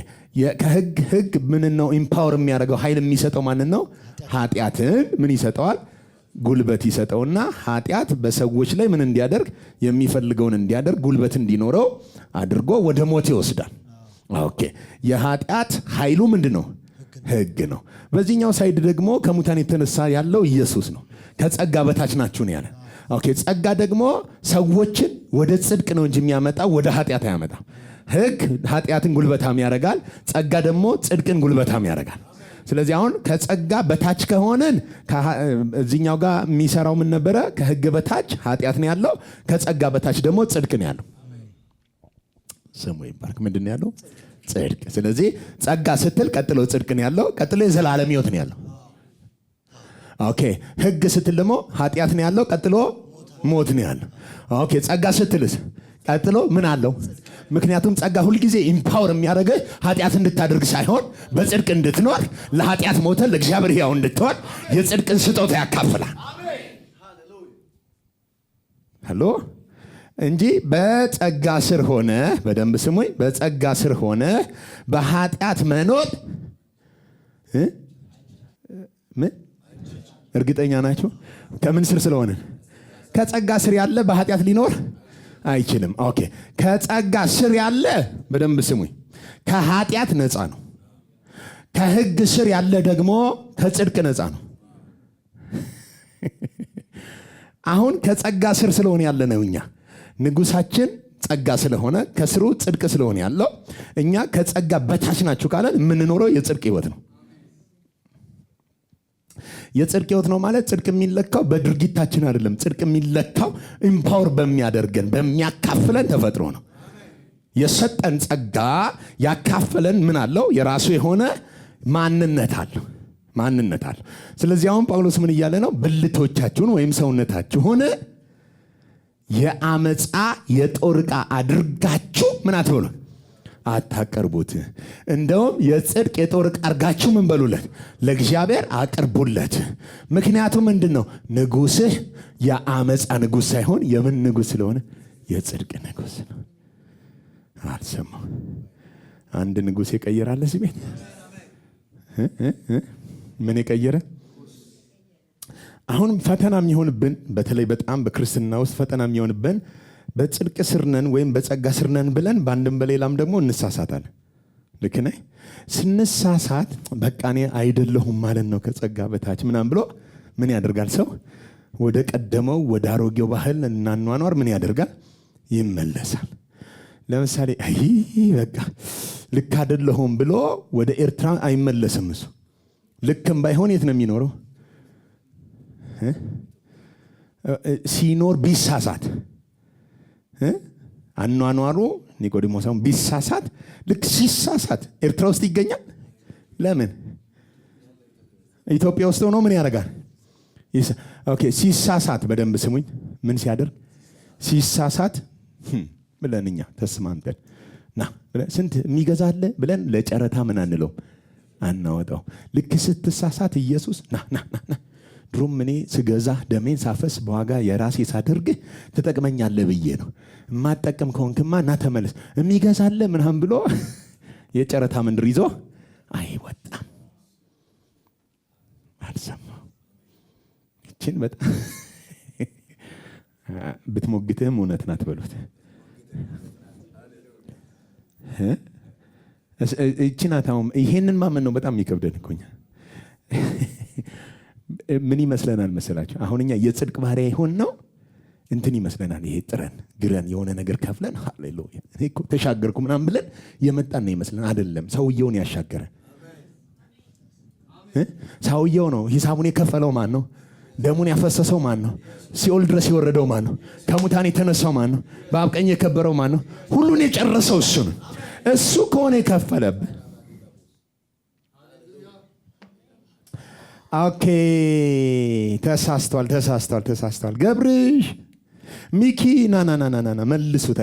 ሕግ ምን ነው ኢምፓወር የሚያደርገው? ኃይል የሚሰጠው ማንን ነው? ኃጢአትን ምን ይሰጠዋል? ጉልበት ይሰጠውና ኃጢአት በሰዎች ላይ ምን እንዲያደርግ የሚፈልገውን እንዲያደርግ ጉልበት እንዲኖረው አድርጎ ወደ ሞት ይወስዳል። ኦኬ፣ የኃጢአት ኃይሉ ምንድን ነው? ሕግ ነው። በዚህኛው ሳይድ ደግሞ ከሙታን የተነሳ ያለው ኢየሱስ ነው። ከጸጋ በታች ናችሁ ነው ያለ። ኦኬ፣ ጸጋ ደግሞ ሰዎችን ወደ ጽድቅ ነው እንጂ የሚያመጣው ወደ ኃጢአት አያመጣም። ሕግ ኃጢአትን ጉልበታም ያደርጋል፣ ጸጋ ደግሞ ጽድቅን ጉልበታም ያደርጋል። ስለዚህ አሁን ከጸጋ በታች ከሆነን እዚህኛው ጋር የሚሰራው ምን ነበረ? ከሕግ በታች ኃጢአት ነው ያለው፣ ከጸጋ በታች ደግሞ ጽድቅ ነው ያለው። ስሙ ይባርክ። ምንድን ነው ያለው? ጽድቅ። ስለዚህ ጸጋ ስትል ቀጥሎ ጽድቅ ነው ያለው፣ ቀጥሎ የዘላለም ሕይወት ነው ያለው። ኦኬ፣ ሕግ ስትል ደግሞ ኃጢአት ነው ያለው፣ ቀጥሎ ሞት ነው ያለው። ኦኬ፣ ጸጋ ስትልስ ቀጥሎ ምን አለው? ምክንያቱም ጸጋ ሁልጊዜ ኢምፓወር የሚያደርግህ ኃጢአት እንድታደርግ ሳይሆን በጽድቅ እንድትኖር፣ ለኃጢአት ሞተ ለእግዚአብሔር ሕያው እንድትሆን የጽድቅን ስጦታ ያካፍላል። ሄሎ፣ እንጂ በጸጋ ስር ሆነ፣ በደንብ ስሙኝ፣ በጸጋ ስር ሆነ በኃጢአት መኖር ምን እርግጠኛ ናቸው? ከምን ስር ስለሆነ? ከጸጋ ስር ያለ በኃጢአት ሊኖር አይችልም። ኦኬ፣ ከጸጋ ስር ያለ በደንብ ስሙኝ፣ ከኃጢአት ነፃ ነው። ከሕግ ስር ያለ ደግሞ ከጽድቅ ነፃ ነው። አሁን ከጸጋ ስር ስለሆነ ያለ ነው። እኛ ንጉሳችን ጸጋ ስለሆነ ከስሩ ጽድቅ ስለሆነ ያለው እኛ ከጸጋ በታች ናችሁ ካለን የምንኖረው የጽድቅ ህይወት ነው። የጽድቅ ህይወት ነው ማለት ጽድቅ የሚለካው በድርጊታችን አይደለም። ጽድቅ የሚለካው ኢምፓወር በሚያደርገን በሚያካፍለን ተፈጥሮ ነው። የሰጠን ጸጋ ያካፈለን ምን አለው? የራሱ የሆነ ማንነት አለው። ስለዚህ አሁን ጳውሎስ ምን እያለ ነው? ብልቶቻችሁን ወይም ሰውነታችሁን የአመፃ የጦር ዕቃ አድርጋችሁ ምን አትበሉ፣ አታቀርቡት። እንደውም የጽድቅ የጦር ዕቃ አድርጋችሁ ምን በሉለት? ለእግዚአብሔር አቅርቡለት። ምክንያቱም ምንድን ነው? ንጉስህ የአመፃ ንጉስ ሳይሆን የምን ንጉስ ስለሆነ? የጽድቅ ንጉስ ነው። አልሰማው አንድ ንጉስ የቀየራለ እዚህ ቤት ምን የቀየረ? አሁን ፈተና የሚሆንብን በተለይ በጣም በክርስትና ውስጥ ፈተና የሚሆንብን በጽድቅ ስር ነን ወይም በጸጋ ስር ነን ብለን በአንድም በሌላም ደግሞ እንሳሳታለን። ልክ ነህ። ስንሳሳት በቃ እኔ አይደለሁም ማለት ነው ከጸጋ በታች ምናምን ብሎ ምን ያደርጋል? ሰው ወደ ቀደመው ወደ አሮጌው ባህል እና ኗኗር ምን ያደርጋል? ይመለሳል። ለምሳሌ አይ በቃ ልክ አይደለሁም ብሎ ወደ ኤርትራ አይመለስም። እሱ ልክም ባይሆን የት ነው የሚኖረው? ሲኖር ቢሳሳት አኗኗሩ ኒቆዲሞስም ቢሳሳት ልክ ሲሳሳት ኤርትራ ውስጥ ይገኛል። ለምን? ኢትዮጵያ ውስጥ ሆኖ ምን ያደርጋል? ኦኬ፣ ሲሳሳት በደንብ ስሙኝ። ምን ሲያደርግ? ሲሳሳት ብለን እኛ ተስማምተን ና ስንት የሚገዛለ ብለን ለጨረታ ምን አንለው አናወጣው። ልክ ስትሳሳት ኢየሱስ ና ድሮም እኔ ስገዛ ደሜን ሳፈስ በዋጋ የራሴ ሳደርግ ትጠቅመኛለህ ብዬ ነው። የማጠቅም ከሆንክማ ና ተመለስ የሚገዛለ ምናምን ብሎ የጨረታ ምንድር ይዞ አይወጣም። አልሰማው እችን በጣም ብትሞግትህም እውነት ናት በሉት። እችናታውም ይሄንን ማመን ነው በጣም የሚከብደን እኮኛ። ምን ይመስለናል መሰላችሁ? አሁን እኛ የጽድቅ ባህሪያ ይሆን ነው እንትን ይመስለናል። ይሄ ጥረን ግረን የሆነ ነገር ከፍለን ሃሌሉያ እኔ እኮ ተሻገርኩ ምናምን ብለን የመጣን ነው ይመስለን። አይደለም፣ ሰውየውን ያሻገረ ሰውየው ነው። ሂሳቡን የከፈለው ማን ነው? ደሙን ያፈሰሰው ማን ነው? ሲኦል ድረስ የወረደው ማን ነው? ከሙታን የተነሳው ማን ነው? በአብ ቀኝ የከበረው ማን ነው? ሁሉን የጨረሰው እሱ ነው። እሱ ከሆነ የከፈለብህ ኦኬ። ተሳስቷል። ገብርሽ ሚኪ ና መልሱት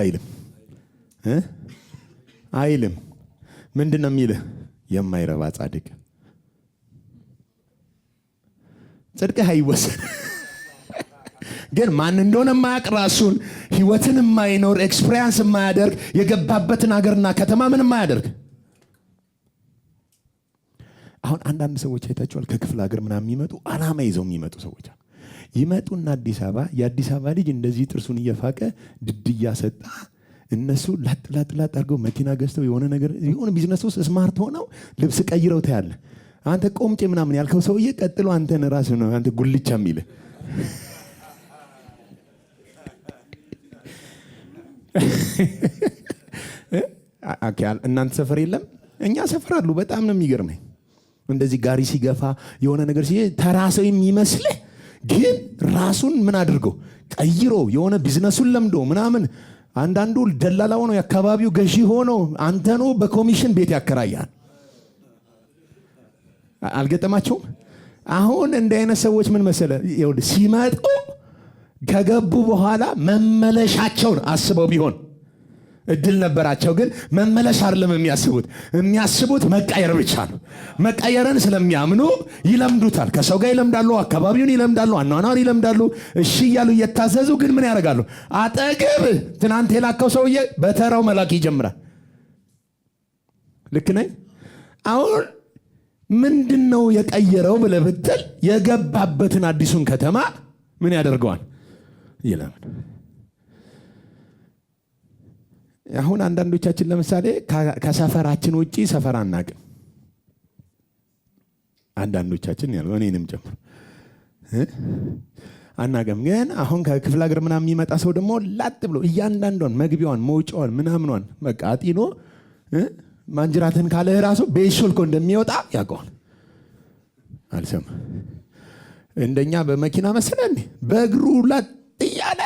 አይልም። ምንድን ነው የሚልህ? የማይረባ ጻድቅ ጽድቅህ አይወሰን። ግን ማን እንደሆነ የማያውቅ ራሱን ህይወትን የማይኖር ኤክስፒሪየንስ የማያደርግ የገባበትን ሀገርና ከተማ ምን የማያደርግ። አሁን አንዳንድ ሰዎች አይታችኋል፣ ከክፍለ ሀገር ምናምን የሚመጡ አላማ ይዘው የሚመጡ ሰዎች ይመጡና አዲስ አበባ የአዲስ አበባ ልጅ እንደዚህ ጥርሱን እየፋቀ ድድ እያሰጣ እነሱ ላጥ አድርገው መኪና ገዝተው የሆነ ነገር የሆነ ቢዝነስ ውስጥ ስማርት ሆነው ልብስ ቀይረው ታያለ። አንተ ቆምጬ ምናምን ያልከው ሰውዬ ቀጥሎ አንተን ራስ ነው አንተ ጉልቻ የሚል እናንተ ሰፈር የለም? እኛ ሰፈር አሉ። በጣም ነው የሚገርመኝ። እንደዚህ ጋሪ ሲገፋ የሆነ ነገር ተራ ሰው የሚመስልህ ግን ራሱን ምን አድርገው ቀይሮ የሆነ ቢዝነሱን ለምዶ ምናምን። አንዳንዱ ደላላ ሆኖ የአካባቢው ገዢ ሆኖ አንተኑ በኮሚሽን ቤት ያከራያል። አልገጠማቸውም? አሁን እንደ አይነት ሰዎች ምን መሰለ ሲመጡ ከገቡ በኋላ መመለሻቸውን አስበው ቢሆን እድል ነበራቸው፣ ግን መመለስ አይደለም የሚያስቡት መቀየር ብቻ ነው። መቀየርን ስለሚያምኑ ይለምዱታል። ከሰው ጋር ይለምዳሉ፣ አካባቢውን ይለምዳሉ፣ አኗኗር ይለምዳሉ። እሺ እያሉ እየታዘዙ ግን ምን ያደርጋሉ? አጠገብ ትናንት የላከው ሰውዬ በተራው መላክ ይጀምራል። ልክ ነኝ? አሁን ምንድነው የቀየረው ብለህ ብትል የገባበትን አዲሱን ከተማ ምን ያደርገዋል? ይለምን። አሁን አንዳንዶቻችን ለምሳሌ ከሰፈራችን ውጪ ሰፈር አናቅም። አንዳንዶቻችን ያለው እኔንም ጨምሮ አናቅም። ግን አሁን ከክፍለ ሀገር ምናምን የሚመጣ ሰው ደግሞ ላጥ ብሎ እያንዳንዷን መግቢያዋን መውጫዋን ምናምኗን በቃ አጢኖ ማንጅራትን ካለ ራሱ ቤሾልኮ እንደሚወጣ ያውቀዋል። አልሰማ እንደኛ በመኪና መሰለን በእግሩ ላጥ እያለ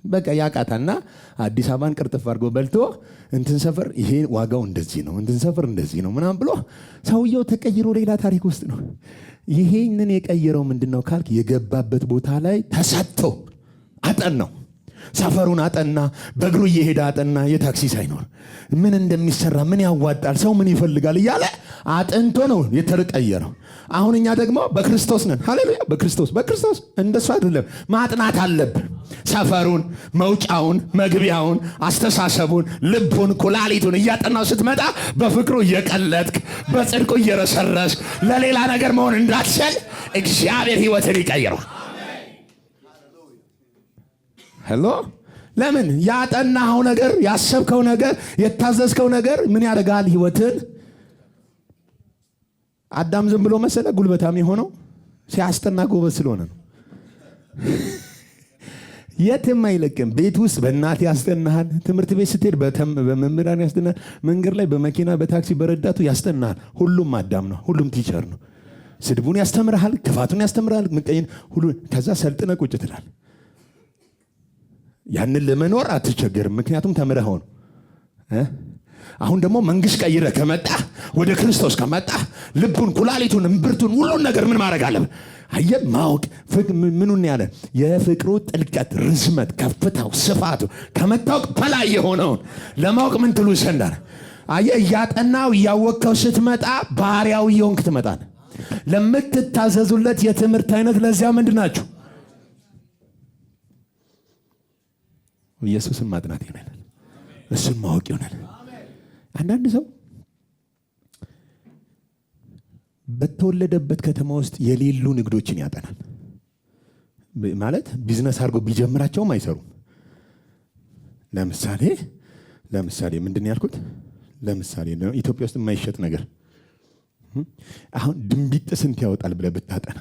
በቃ ያቃታና አዲስ አበባን ቅርጥፍ አድርጎ በልቶ እንትን ሰፈር ይሄ ዋጋው እንደዚህ ነው፣ እንትን ሰፈር እንደዚህ ነው ምናምን ብሎ ሰውየው ተቀይሮ ሌላ ታሪክ ውስጥ ነው። ይሄንን የቀየረው ምንድነው ካልክ የገባበት ቦታ ላይ ተሰጥቶ አጠናው። ሰፈሩን አጠና፣ በእግሩ እየሄደ አጠና። የታክሲ ሳይኖር ምን እንደሚሰራ ምን ያዋጣል፣ ሰው ምን ይፈልጋል እያለ አጥንቶ ነው የተቀየረው። አሁን እኛ ደግሞ በክርስቶስ ነን። ሃሌሉያ! በክርስቶስ እንደሱ አይደለም። ማጥናት አለብን። ሰፈሩን፣ መውጫውን፣ መግቢያውን፣ አስተሳሰቡን፣ ልቡን፣ ኩላሊቱን እያጠናው ስትመጣ በፍቅሩ እየቀለጥክ በጽድቁ እየረሰረስክ ለሌላ ነገር መሆን እንዳትችል እግዚአብሔር ሕይወትን ይቀይረዋል። ሄሎ! ለምን ያጠናኸው ነገር ያሰብከው ነገር የታዘዝከው ነገር ምን ያደርጋል? ሕይወትን። አዳም ዝም ብሎ መሰለ ጉልበታም የሆነው ሲያስጠና ጎበዝ ስለሆነ ነው። የትም አይለቅም። ቤት ውስጥ በእናት ያስጠናሃል፣ ትምህርት ቤት ስትሄድ በመምህራን ያስጠናሃል፣ መንገድ ላይ በመኪና በታክሲ በረዳቱ ያስጠናሃል። ሁሉም አዳም ነው። ሁሉም ቲቸር ነው። ስድቡን ያስተምርሃል፣ ክፋቱን ያስተምርሃል፣ ምቀኝን ሁሉ። ከዛ ሰልጥነ ቁጭ ትላል። ያንን ለመኖር አትቸገርም፣ ምክንያቱም ተምረኸው ነው። አሁን ደግሞ መንግስት ቀይረ ከመጣ ወደ ክርስቶስ ከመጣ ልቡን፣ ኩላሊቱን፣ እምብርቱን ሁሉን ነገር ምን ማድረግ አለብህ? አየህ፣ ማወቅ ምኑን ያለ የፍቅሩ ጥልቀት፣ ርዝመት፣ ከፍታው፣ ስፋቱ ከመታወቅ በላይ የሆነውን ለማወቅ ምን ትሉ ይሰንዳል። አየህ፣ እያጠናው እያወቅከው ስትመጣ ባሪያው እየሆንክ ትመጣለህ። ለምትታዘዙለት የትምህርት አይነት ለዚያ ምንድን ናችሁ? ኢየሱስን ማጥናት ይሆናል። እሱን ማወቅ ይሆናል። አንዳንድ ሰው በተወለደበት ከተማ ውስጥ የሌሉ ንግዶችን ያጠናል። ማለት ቢዝነስ አድርጎ ቢጀምራቸውም አይሰሩም። ለምሳሌ ምንድን ያልኩት? ለምሳሌ ኢትዮጵያ ውስጥ የማይሸጥ ነገር አሁን ድንቢጥ ስንት ያወጣል ብለህ ብታጠና፣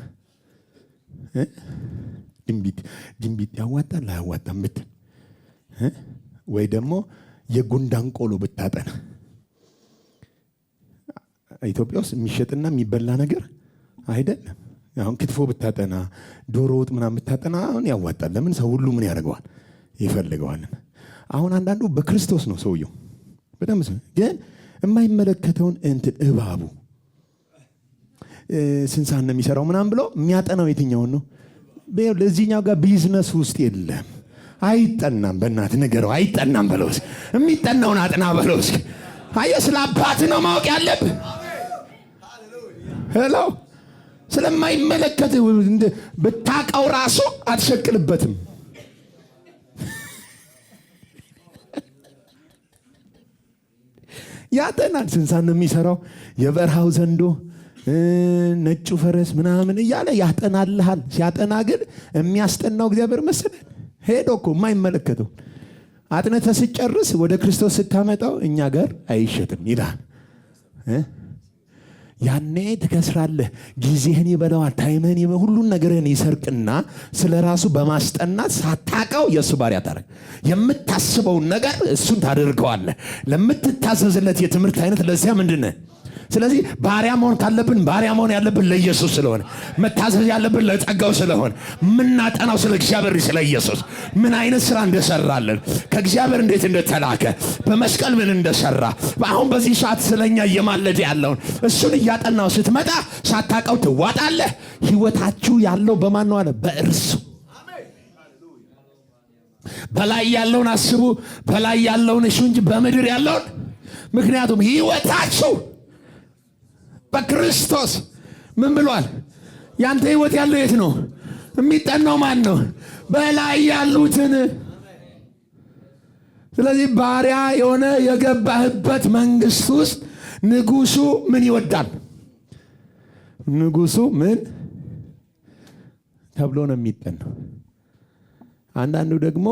ድንቢጥ ያዋጣል አያዋጣም ብትል፣ ወይ ደግሞ የጉንዳን ቆሎ ብታጠና፣ ኢትዮጵያ ውስጥ የሚሸጥና የሚበላ ነገር አይደለም። አሁን ክትፎ ብታጠና፣ ዶሮ ወጥ ምናምን ብታጠና አሁን ያዋጣል። ለምን? ሰው ሁሉ ምን ያደርገዋል? ይፈልገዋል። አሁን አንዳንዱ በክርስቶስ ነው ሰውየው በጣም ግን የማይመለከተውን እንትን እባቡ ስንሳን ነው የሚሰራው ምናምን ብሎ የሚያጠናው የትኛውን ነው? ለዚህኛው ጋር ቢዝነስ ውስጥ የለም። አይጠናም። በእናትህ ንገረው፣ አይጠናም በለው። የሚጠናውን አጥና በለው። አየህ፣ ስለ አባት ነው ማወቅ ያለብህ። ሄሎ! ስለማይመለከት ብታውቀው ራሱ አትሸቅልበትም። ያጠናል። ስንሳን ነው የሚሰራው፣ የበረሃው ዘንዶ፣ ነጩ ፈረስ ምናምን እያለ ያጠናልሃል። ሲያጠና ግን የሚያስጠናው እግዚአብሔር መሰለን። ሄዶ እኮ የማይመለከተው አጥነተ ስጨርስ ወደ ክርስቶስ ስታመጣው እኛ ጋር አይሸጥም ይላል። ያኔ ትከስራለህ። ጊዜህን ይበላዋል፣ ታይምህን ሁሉን ነገርህን ይሰርቅና ስለ ራሱ በማስጠናት ሳታውቀው የእሱ ባሪያ ታደርግ። የምታስበውን ነገር እሱን ታደርገዋለህ። ለምትታዘዝለት የትምህርት አይነት ለዚያ ምንድን ነህ? ስለዚህ ባሪያ መሆን ካለብን ባሪያ መሆን ያለብን ለኢየሱስ ስለሆነ፣ መታዘዝ ያለብን ለጸጋው ስለሆነ፣ ምናጠናው ስለ እግዚአብሔር ስለ ኢየሱስ ምን አይነት ስራ እንደሰራለን፣ ከእግዚአብሔር እንዴት እንደተላከ፣ በመስቀል ምን እንደሰራ፣ አሁን በዚህ ሰዓት ስለኛ እየማለደ ያለውን እሱን እያጠናው ስትመጣ ሳታውቀው ትዋጣለህ። ህይወታችሁ ያለው በማን ነው አለ? በእርሱ። በላይ ያለውን አስቡ፣ በላይ ያለውን እሹ እንጂ በምድር ያለውን። ምክንያቱም ህይወታችሁ በክርስቶስ ምን ብሏል? ያንተ ህይወት ያለው የት ነው? የሚጠናው ማን ነው? በላይ ያሉትን። ስለዚህ ባሪያ የሆነ የገባህበት መንግስት ውስጥ ንጉሱ ምን ይወዳል? ንጉሱ ምን ተብሎ ነው የሚጠናው? አንዳንዱ ደግሞ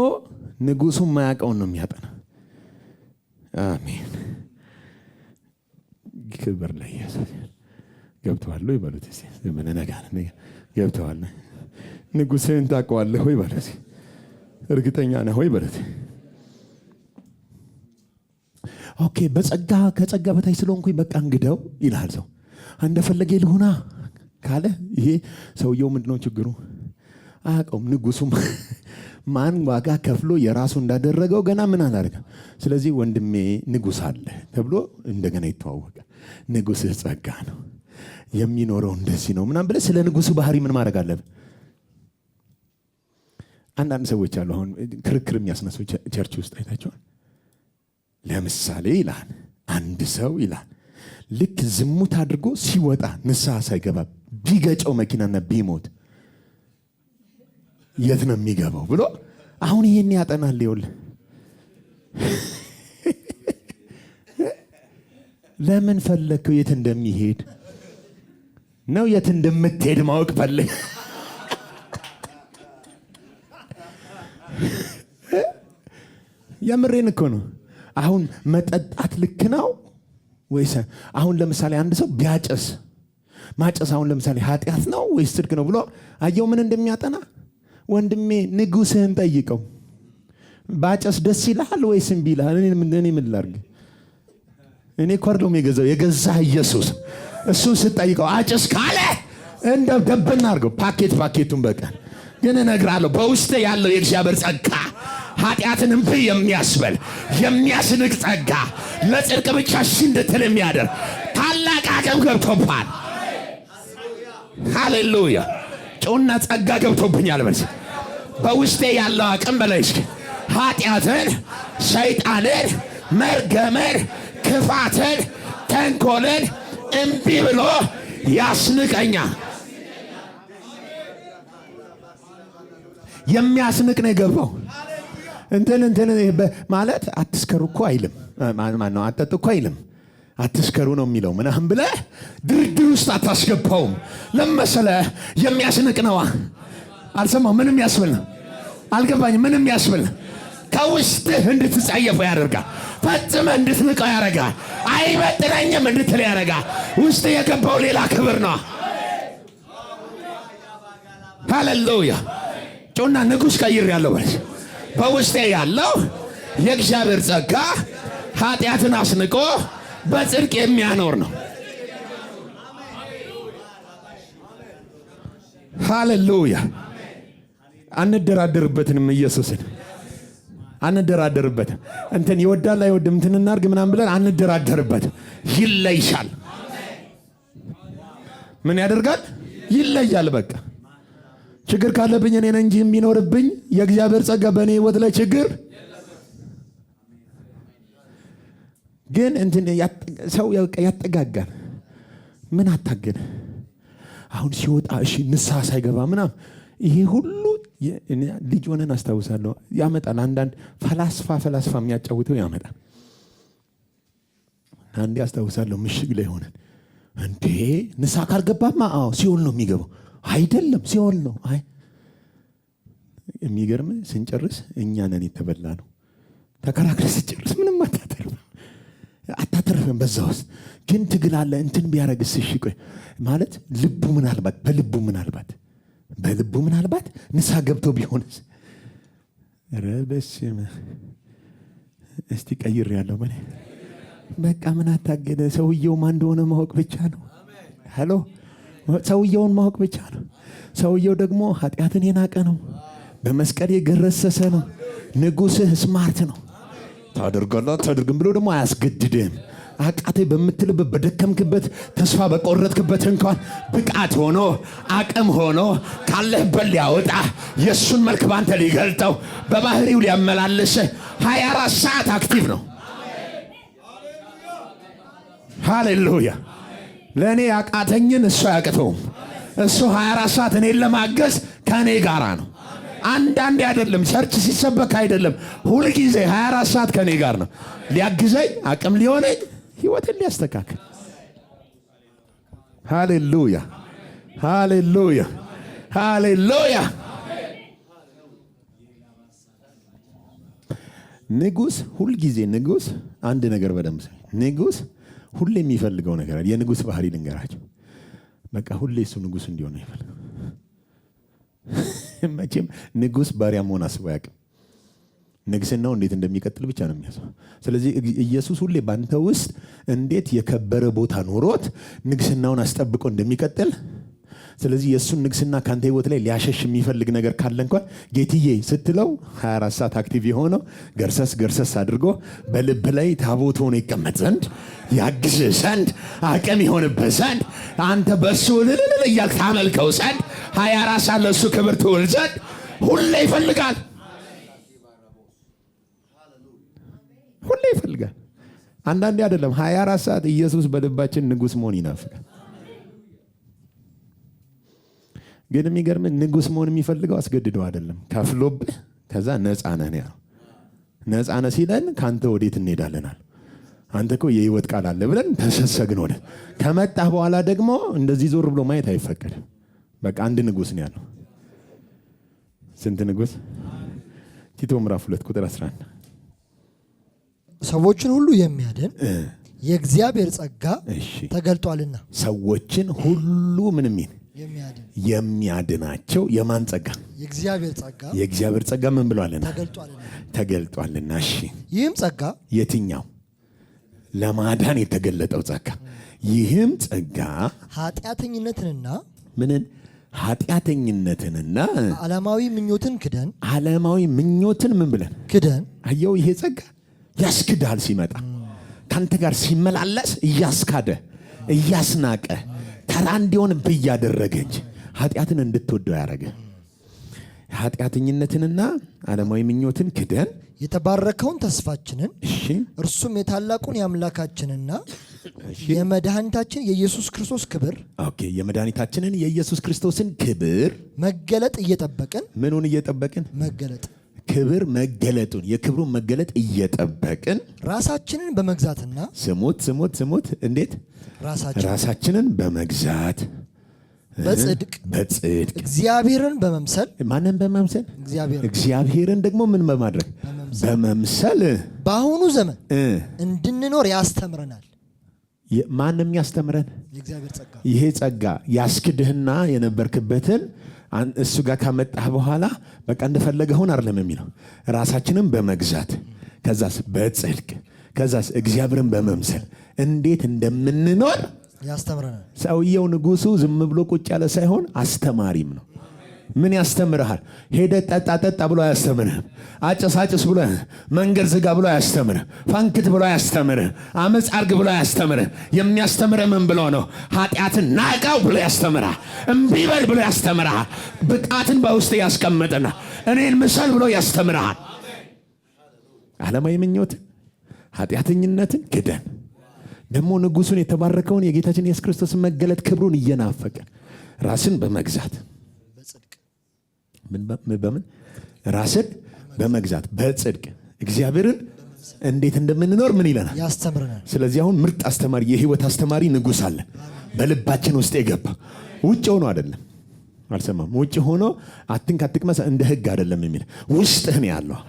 ንጉሱ የማያውቀውን ነው የሚያጠና። አሜን። ክብር ለኢየሱስ። ገብተዋል ወይ በሉት እስኪ። ዘመነ ነጋር ገብተዋል። ንጉስህን ታውቀዋለህ ወይ በሉት። እርግጠኛ ነህ ወይ በሉት። ኦኬ፣ በጸጋ ከጸጋ በታች ስለሆንኩኝ በቃ እንግደው ይልሃል ሰው። እንደፈለገ ልሁና ካለ ይሄ ሰውየው ምንድነው ችግሩ? አያውቀውም። ንጉሱም ማን ዋጋ ከፍሎ የራሱ እንዳደረገው ገና ምን አላደረገም። ስለዚህ ወንድሜ ንጉስ አለ ተብሎ እንደገና ይተዋወቃል። ንጉስህ ጸጋ ነው የሚኖረው እንደዚህ ነው ምናምን ብለህ ስለ ንጉሱ ባህሪ ምን ማድረግ አለብህ? አንዳንድ ሰዎች አሉ አሁን ክርክር የሚያስነሱ ቸርች ውስጥ አይታቸዋል። ለምሳሌ ይላል አንድ ሰው ይላል ልክ ዝሙት አድርጎ ሲወጣ ንስሐ ሳይገባ ቢገጨው መኪናና ቢሞት የት ነው የሚገባው ብሎ አሁን ይሄን ያጠናል። ይኸውልህ ለምን ፈለግከው? የት እንደሚሄድ ነው? የት እንደምትሄድ ማወቅ ፈለግ? የምሬን እኮ ነው። አሁን መጠጣት ልክ ነው ወይስ? አሁን ለምሳሌ አንድ ሰው ቢያጨስ ማጨስ አሁን ለምሳሌ ኃጢአት ነው ወይስ ጽድቅ ነው ብሎ አየው ምን እንደሚያጠና። ወንድሜ ንጉስህን ጠይቀው። ባጨስ ደስ ይልሃል ወይስ እምቢ ይልሃል? እኔ ምን ላድርግ? እኔ ኮርዶም የገዛ ኢየሱስ እሱን ስትጠይቀው አጨስ ካለ እንደ ደብና አድርገው ፓኬቱን በቀን ግን እነግራለሁ በውስጥ ያለው የእግዚአብሔር ጸጋ ኃጢአትን እምቢ የሚያስበል የሚያስንቅ ጸጋ ለጽድቅ ብቻ እንድትል የሚያደርግ ታላቅ አቅም ገብቶብሃል። ሃሌሉያ! ጮና ጸጋ ገብቶብኛል በል። በውስጤ ያለው አቅም በላይ ኃጢአትን፣ ሰይጣንን፣ መርገምን፣ ክፋትን፣ ተንኮልን እምቢ ብሎ ያስንቀኛል። የሚያስንቅ ነው የገባው። እንትን ማለት አትስከሩ እኮ አይልም። ማን ነው አትጠጡ እኮ አይልም። አትስከሩ ነው የሚለው። ምናምን ብለህ ድርድር ውስጥ አታስገባውም። ለመሰለህ የሚያስንቅ ነዋ። አልሰማው ምንም ያስብል ነው። አልገባኝም። ምንም ያስብል ከውስጥህ እንድትጸየፈው ያደርጋል። ፈጽመህ እንድትንቀው ያደርጋል። አይበጥረኝም እንድትል ያደርጋል። ውስጥ የገባው ሌላ ክብር ነው። ሃሌሉያ! ጮና ንጉሥ ቀይሬያለሁ በል። በውስጤ ያለው የእግዚአብሔር ጸጋ ኃጢአትን አስንቆ በጽድቅ የሚያኖር ነው። ሃሌሉያ! አንደራደርበትንም ኢየሱስን አንደራደርበትም። እንትን ይወዳል አይወድም እንትን እናርግ ምናምን ብለን አንደራደርበት። ይለይሻል። ምን ያደርጋል? ይለያል። በቃ ችግር ካለብኝ እኔ ነኝ እንጂ የሚኖርብኝ የእግዚአብሔር ጸጋ በእኔ ህይወት ላይ ችግር ግን እንትን ሰው ያጠጋጋል። ምን አታገነ? አሁን ሲወጣ እሺ ንስሐ ሳይገባ ምናምን ይሄ ሁሉ ልጅ ሆነን አስታውሳለሁ ያመጣል። አንዳንድ ፈላስፋ የሚያጫውተው ያመጣል። አንዴ አስታውሳለሁ ምሽግ ላይ ሆነን እንዴ ንስሐ ካልገባማ ሲኦል ነው የሚገባው። አይደለም ሲኦል ነው። አይ የሚገርም ስንጨርስ እኛ ነን የተበላ ነው። ተከራክረን ስንጨርስ ምንም አታተርፈን። በዛ ውስጥ ግን ትግል አለ። እንትን ቢያረግስ እሺ ቆይ ማለት ልቡ ምናልባት ንስሐ ገብቶ ቢሆንስ? ረበስም እስቲ ቀይሬያለሁ በኔ በቃ ምን አታገደ? ሰውየው ማን እንደሆነ ማወቅ ብቻ ነው። ሄሎ ሰውየውን ማወቅ ብቻ ነው። ሰውየው ደግሞ ኃጢአትን የናቀ ነው። በመስቀል የገረሰሰ ነው። ንጉሥህ ስማርት ነው። ታደርጋለህ አታደርግም ብሎ ደግሞ አያስገድድህም። አቃቴ በምትልበት በደከምክበት ተስፋ በቆረጥክበት እንኳን ብቃት ሆኖ አቅም ሆኖ ካለህበት ሊያወጣ የእሱን መልክ ባንተ ሊገልጠው በባህሪው ሊያመላልስ 24 ሰዓት አክቲቭ ነው። ሃሌሉያ። ለእኔ ያቃተኝን እሱ አያቅተውም። እሱ 24 ሰዓት እኔን ለማገዝ ከእኔ ጋራ ነው። አንዳንዴ አይደለም፣ ቸርች ሲሰበክ አይደለም፣ ሁልጊዜ 24 ሰዓት ከእኔ ጋር ነው። ሊያግዘኝ አቅም ሊሆነኝ ህይወትን ሊያስተካክል። ሃሌሉያ ሃሌሉያ ሃሌሉያ። ንጉሥ ሁልጊዜ ንጉሥ አንድ ነገር በደንብ ንጉሥ ሁሌ የሚፈልገው ነገር አለ። የንጉሥ ባህሪ ልንገራቸው። በቃ ሁሌ እሱ ንጉሥ እንዲሆን ይፈልጋል። መቼም ንጉሥ ባሪያ መሆን አስቦ አያውቅም። ንግስናው እንዴት እንደሚቀጥል ብቻ ነው የሚያስበው። ስለዚህ ኢየሱስ ሁሌ ባንተ ውስጥ እንዴት የከበረ ቦታ ኖሮት ንግስናውን አስጠብቆ እንደሚቀጥል፣ ስለዚህ የእሱን ንግስና ካንተ ህይወት ላይ ሊያሸሽ የሚፈልግ ነገር ካለ እንኳን ጌትዬ ስትለው 24 ሰዓት አክቲቭ የሆነው ገርሰስ አድርጎ በልብ ላይ ታቦት ሆኖ ይቀመጥ ዘንድ ያግዝ ዘንድ አቅም ይሆንበት ዘንድ አንተ በሱ ልልል እያልክ ታመልከው ዘንድ 24 ሰዓት ለሱ ክብር ትውል ዘንድ ሁሌ ይፈልጋል። ሁሌ ይፈልጋል። አንዳንዴ አይደለም 24 ሰዓት ኢየሱስ በልባችን ንጉሥ መሆን ይናፍቃል። ግን የሚገርም ንጉሥ መሆን የሚፈልገው አስገድደው አይደለም፣ ከፍሎብህ ከዛ ነፃ ነህ ያለው። ነፃ ነህ ሲለን ካንተ ወዴት እንሄዳለናል? አንተ እኮ የህይወት ቃል አለ ብለን ተሰሰግን ወደ ከመጣህ በኋላ ደግሞ እንደዚህ ዞር ብሎ ማየት አይፈቀድም። በቃ አንድ ንጉሥ ነው ያለው። ስንት ንጉሥ? ቲቶ ምዕራፍ 2 ቁጥር 11 ሰዎችን ሁሉ የሚያድን የእግዚአብሔር ጸጋ ተገልጧልና። ሰዎችን ሁሉ ምንም የሚያድናቸው የማን ጸጋ? የእግዚአብሔር ጸጋ። የእግዚአብሔር ጸጋ ምን ብሏልና? ተገልጧልና። እሺ ይህም ጸጋ የትኛው? ለማዳን የተገለጠው ጸጋ። ይህም ጸጋ ኃጢአተኝነትንና ኃጢአተኝነትንና ዓለማዊ ምኞትን ክደን ዓለማዊ ምኞትን ምን ብለን ክደን። አየው፣ ይሄ ጸጋ ያስክዳል። ሲመጣ ካንተ ጋር ሲመላለስ እያስካደ እያስናቀ ተራ እንዲሆን ብያደረገ እንጂ ኃጢአትን እንድትወደው ያደረገ። ኃጢአተኝነትንና ዓለማዊ ምኞትን ክደን የተባረከውን ተስፋችንን እርሱም የታላቁን የአምላካችንና የመድኃኒታችን የኢየሱስ ክርስቶስ ክብር የመድኃኒታችንን የኢየሱስ ክርስቶስን ክብር መገለጥ እየጠበቅን። ምኑን እየጠበቅን? መገለጥ ክብር መገለጡን የክብሩን መገለጥ ራሳችንን በመግዛትና ስሙት እንዴት ራሳችንን በመግዛት በጽድቅ እግዚአብሔርን በመምሰል ማንን በመምሰል እግዚአብሔርን ደግሞ ምን በማድረግ በመምሰል በአሁኑ ዘመን እንድንኖር ያስተምረናል። ማንም ያስተምረን የእግዚአብሔር ጸጋ። ይሄ ጸጋ ያስክድህና የነበርክበትን እሱ ጋር ካመጣህ በኋላ በቃ እንደፈለገ ሆን አይደለም የሚለው ራሳችንን በመግዛት ከዛስ በጽድቅ ከዛስ እግዚአብሔርን በመምሰል እንዴት እንደምንኖር ያስተምረናል። ሰውየው ንጉሱ ዝም ብሎ ቁጭ ያለ ሳይሆን አስተማሪም ነው። ምን ያስተምርሃል? ሄደ ጠጣ ብሎ አያስተምርህም። አጭስ ብሎ መንገድ ዝጋ ብሎ አያስተምርህ። ፈንክት ብሎ አያስተምርህ። አመፅ አርግ ብሎ አያስተምርህ። የሚያስተምርህ ምን ብሎ ነው? ኃጢአትን ናቀው ብሎ ያስተምርሃል። እምቢ በል ብሎ ያስተምርሃል። ብቃትን በውስጥ ያስቀምጥና እኔን ምሰል ብሎ ያስተምርሃል። ዓለማዊ ምኞትን ኃጢአተኝነትን ክደን ደግሞ ንጉሱን የተባረከውን የጌታችን ኢየሱስ ክርስቶስን መገለጥ ክብሩን እየናፈቀ ራስን በመግዛት በምን ራስን በመግዛት በጽድቅ እግዚአብሔርን እንዴት እንደምንኖር ምን ይለናል? ያስተምረናል። ስለዚህ አሁን ምርጥ አስተማሪ፣ የህይወት አስተማሪ ንጉስ አለ በልባችን ውስጥ የገባ። ውጭ ሆኖ አይደለም፣ አልሰማም። ውጭ ሆኖ አትንክ አትቅመስ እንደ ህግ አይደለም የሚል ውስጥህ ነው ያለው።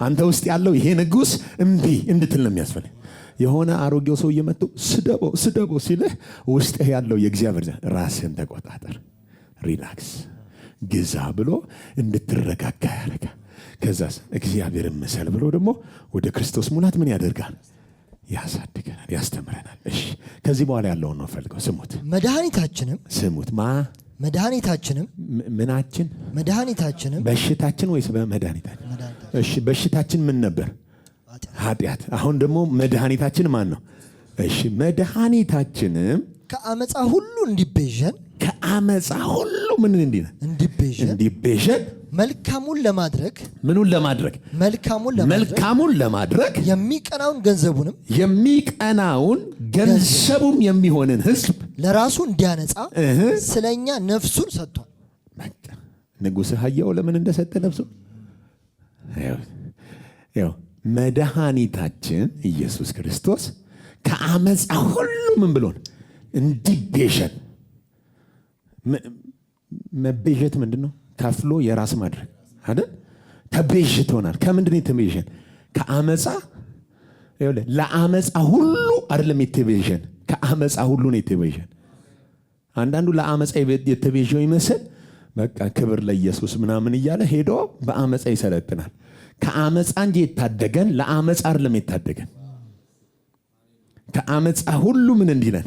አንተ ውስጥ ያለው ይሄ ንጉስ እምቢ እንድትል ነው የሚያስፈልግ። የሆነ አሮጌው ሰው እየመጡ ስደቦ ሲልህ ውስጥህ ያለው የእግዚአብሔር ራስህን ተቆጣጠር፣ ሪላክስ ግዛ ብሎ እንድትረጋጋ ያደርጋል። ከዛስ እግዚአብሔርን መሰል ብሎ ደግሞ ወደ ክርስቶስ ሙላት ምን ያደርጋል? ያሳድገናል፣ ያስተምረናል። እሺ ከዚህ በኋላ ያለውን ነው ፈልገው ስሙት። ስሙት መድኃኒታችንም መድኃኒታችንም በሽታችን ወይስ በመድኃኒታችን? እሺ በሽታችን ምን ነበር? ኃጢአት። አሁን ደግሞ መድኃኒታችን ማን ነው? እሺ መድኃኒታችንም ከአመፃ ሁሉ እንዲቤዠን ከአመፃ ሁሉ ምን እንዲቤዠን መልካሙን ለማድረግ ምኑን ለማድረግ መልካሙን ለማድረግ የሚቀናውን ገንዘቡም የሚሆንን ሕዝብ ለራሱ እንዲያነጻ ስለኛ ነፍሱን ሰጥቷል። ንጉሥ አየው ለምን እንደሰጠ ነፍሱን። ያው መድኃኒታችን ኢየሱስ ክርስቶስ ከአመፃ ሁሉ ምን ብሎን እንዲቤዠን። መቤዠት ምንድን ነው? ከፍሎ የራስ ማድረግ አይደል? ተቤዥቶናል። ከምንድን ነው የተቤዠን? ከአመፃ። ለአመፃ ሁሉ አይደለም የተቤዠን፣ ከአመፃ ሁሉ ነው የተቤዠን። አንዳንዱ ለአመፃ የተቤዠው ይመስል በቃ ክብር ለኢየሱስ ምናምን እያለ ሄዶ በአመፃ ይሰለጥናል። ከአመፃ እንጂ የታደገን ለአመፃ አይደለም የታደገን። ከአመፃ ሁሉ ምን እንዲለን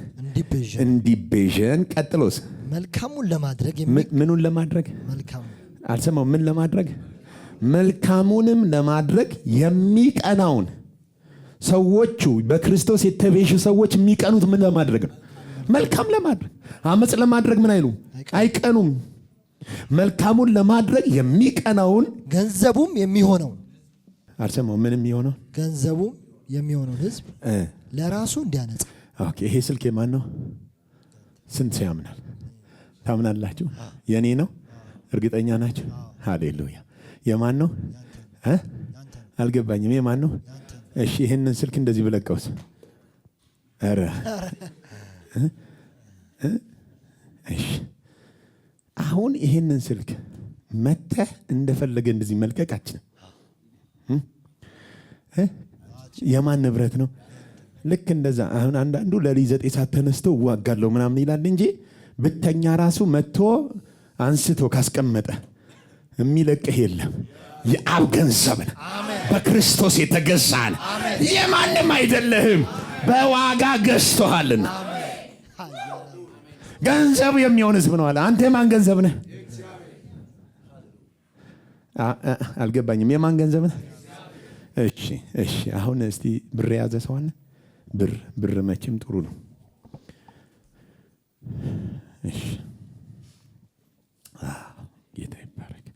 እንዲቤዠን። ቀጥሎስ መልካሙን ለማድረግ ምኑን ለማድረግ አልሰማው። ምን ለማድረግ? መልካሙንም ለማድረግ የሚቀናውን። ሰዎቹ በክርስቶስ የተቤዡ ሰዎች የሚቀኑት ምን ለማድረግ ነው? መልካም ለማድረግ። አመፅ ለማድረግ ምን አይሉም? አይቀኑም። መልካሙን ለማድረግ የሚቀናውን ገንዘቡም የሚሆነውን አልሰማው። ምን የሚሆነው? ገንዘቡም የሚሆነውን ሕዝብ ለራሱ እንዲያነጻ። ኦኬ፣ ይሄ ስልክ የማን ነው? ስንት ሰው ያምናል? ታምናላችሁ? የኔ ነው? እርግጠኛ ናችሁ? ሃሌሉያ። የማን ነው? አልገባኝም። የማን ነው? እሺ፣ ይሄንን ስልክ እንደዚህ ብለቀውስ? ኧረ እሺ፣ አሁን ይሄንን ስልክ መተህ እንደፈለገ እንደዚህ መልቀቃችን የማን ንብረት ነው? ልክ እንደዛ። አሁን አንዳንዱ ለሊት 9 ሰዓት ተነስቶ እዋጋለሁ ምናምን ይላል እንጂ ብተኛ ራሱ መጥቶ አንስቶ ካስቀመጠ የሚለቅህ የለም። የአብ ገንዘብ ነው። በክርስቶስ የተገዛን የማንም አይደለህም። በዋጋ ገዝቶሃልና ገንዘቡ የሚሆን ሕዝብ ነው አለ። አንተ የማን ገንዘብ ነህ? አልገባኝም። የማን ገንዘብ ነህ? እሺ። አሁን እስቲ ብር የያዘ ሰው አለ? ብር መቼም ጥሩ ነው። እሺ፣ ጌታ ይባረክ።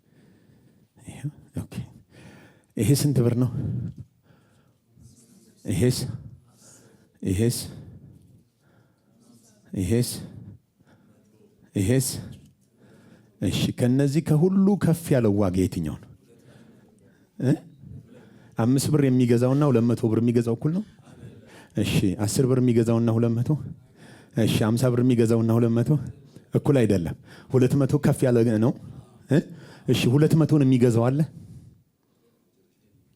ኦኬ፣ ይሄ ስንት ብር ነው? ይሄስ? እሺ፣ ከነዚህ ከሁሉ ከፍ ያለው ዋጋ የትኛው ነው? 5 ብር የሚገዛውና 200 ብር የሚገዛው እኩል ነው? እሺ፣ 10 ብር የሚገዛውና 200? እሺ፣ 50 ብር የሚገዛውና 200 እኩል አይደለም። 200 ከፍ ያለ ነው። እሺ፣ 200ን የሚገዛው አለ?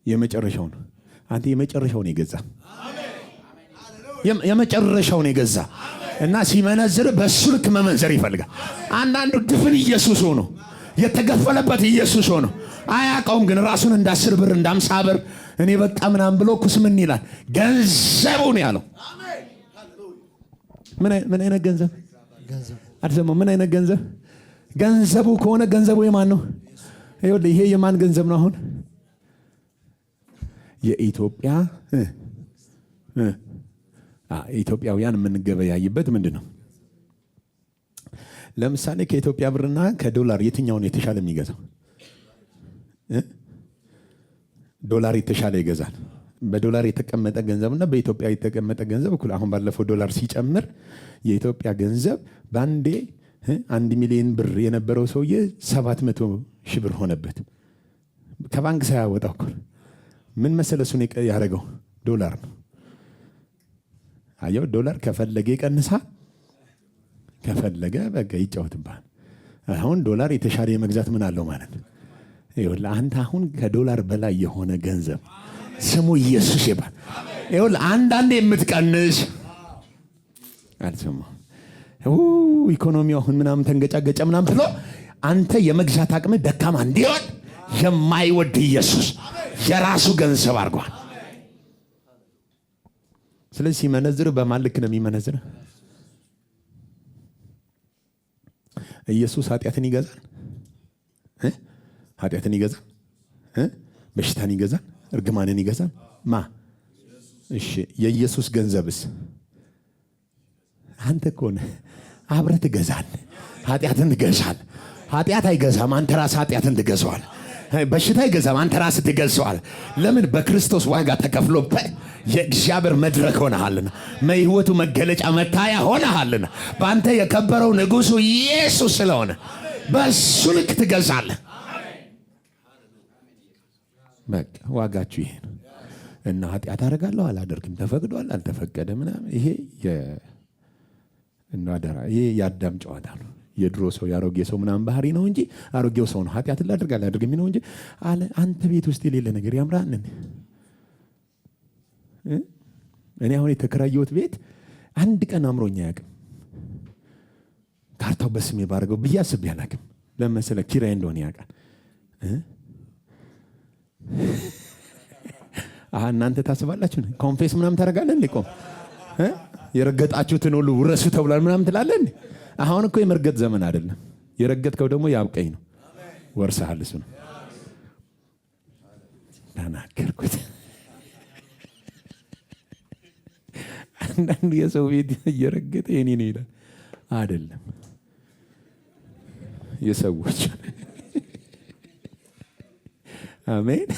የመጨረሻውን። አንተ የመጨረሻውን የገዛ የመጨረሻውን የገዛ እና ሲመነዝር በሱ ልክ መመንዘር ይፈልጋል። አንዳንዱ ድፍን ኢየሱስ ሆኖ የተገፈለበት ኢየሱስ ሆኖ አያውቀውም፣ ግን ራሱን እንደ 10 ብር እንደ 50 ብር እኔ በቃ ምናምን ብሎ ኩስምን ይላል። ገንዘቡ ነው ያለው። ምን አይነት ገንዘብ? አትሰማው? ምን አይነት ገንዘብ? ገንዘቡ ከሆነ ገንዘቡ የማን ነው? ይሄ የማን ገንዘብ ነው? አሁን የኢትዮጵያ ኢትዮጵያውያን የምንገበያይበት ምንድን ነው? ለምሳሌ ከኢትዮጵያ ብርና ከዶላር የትኛውን የተሻለ የሚገዛው? ዶላር የተሻለ ይገዛል። በዶላር የተቀመጠ ገንዘብና በኢትዮጵያ የተቀመጠ ገንዘብ እኩል። አሁን ባለፈው ዶላር ሲጨምር የኢትዮጵያ ገንዘብ ባንዴ 1 ሚሊዮን ብር የነበረው ሰውዬ 700 ሺህ ብር ሆነበት። ከባንክ ሳያወጣው እኮ ምን መሰለህ እሱን ያደረገው ዶላር ነው። አየው፣ ዶላር ከፈለገ ይቀንሳል፣ ከፈለገ በቃ ይጫወትብሃል። አሁን ዶላር የተሻለ የመግዛት ምን አለው ማለት ነው። ይኸውልህ አንተ አሁን ከዶላር በላይ የሆነ ገንዘብ ስሙ ኢየሱስ ይባል። ይኸውልህ አንዳንዴ የምትቀንስ አልሰማም ኢኮኖሚው አሁን ምናምን ተንገጫገጨ ምናምን ብሎ አንተ የመግዛት አቅም ደካማ እንዲሆን የማይወድ ኢየሱስ የራሱ ገንዘብ አድርጓል። ስለዚህ ሲመነዝር በማን ልክ ነው የሚመነዝር? ኢየሱስ ኃጢአትን ይገዛል፣ ኃጢአትን ይገዛል፣ በሽታን ይገዛል፣ እርግማንን ይገዛል። እሺ የኢየሱስ ገንዘብስ አንተ እኮ ነህ አብረህ ትገዛለህ። ኃጢአትን ትገዛለህ። ኃጢአት አይገዛም፣ አንተ ራስህ ኃጢአትን ትገዛዋል። በሽታ አይገዛም፣ አንተ ራስህ ትገዛዋል። ለምን? በክርስቶስ ዋጋ ተከፍሎበት የእግዚአብሔር መድረክ ሆነሃልና፣ የሕይወቱ መገለጫ መታያ ሆነሃልና። በአንተ የከበረው ንጉሡ ኢየሱስ ስለሆነ በሱ ልክ ትገዛለህ። በቃ ዋጋችሁ ይሄ ነው። እና ኃጢአት አደርጋለሁ አላደርግም፣ ተፈቅዷል አልተፈቀደ ምናምን፣ ይሄ እናደራ ይሄ የአዳም ጨዋታ ነው። የድሮ ሰው ያሮጌ ሰው ምናምን ባህሪ ነው እንጂ አሮጌው ሰው ነው ኃጢአት ላደርግ አላደርግም ነው እንጂ አለ። አንተ ቤት ውስጥ የሌለ ነገር ያምራል። እኔ አሁን የተከራየሁት ቤት አንድ ቀን አምሮኛ አያውቅም። ካርታው በስሜ ባደረገው ብዬ አስቤ አላውቅም። ለመሰለህ ኪራይ እንደሆነ ያውቃል። እናንተ ታስባላችሁ ኮንፌስ ምናምን ታደርጋለህ እንዴ? ቆም የረገጣችሁትን ሁሉ ውረሱ ተብሏል ምናምን ትላለህ እንዴ? አሁን እኮ የመርገጥ ዘመን አይደለም። የረገጥከው ደግሞ ያብቀኝ ነው። ወርሰሃል። እሱ ነው ተናገርኩት። አንዳንድ የሰው ቤት እየረገጠ የኔ ነው ይላል። አይደለም የሰዎች አሜን።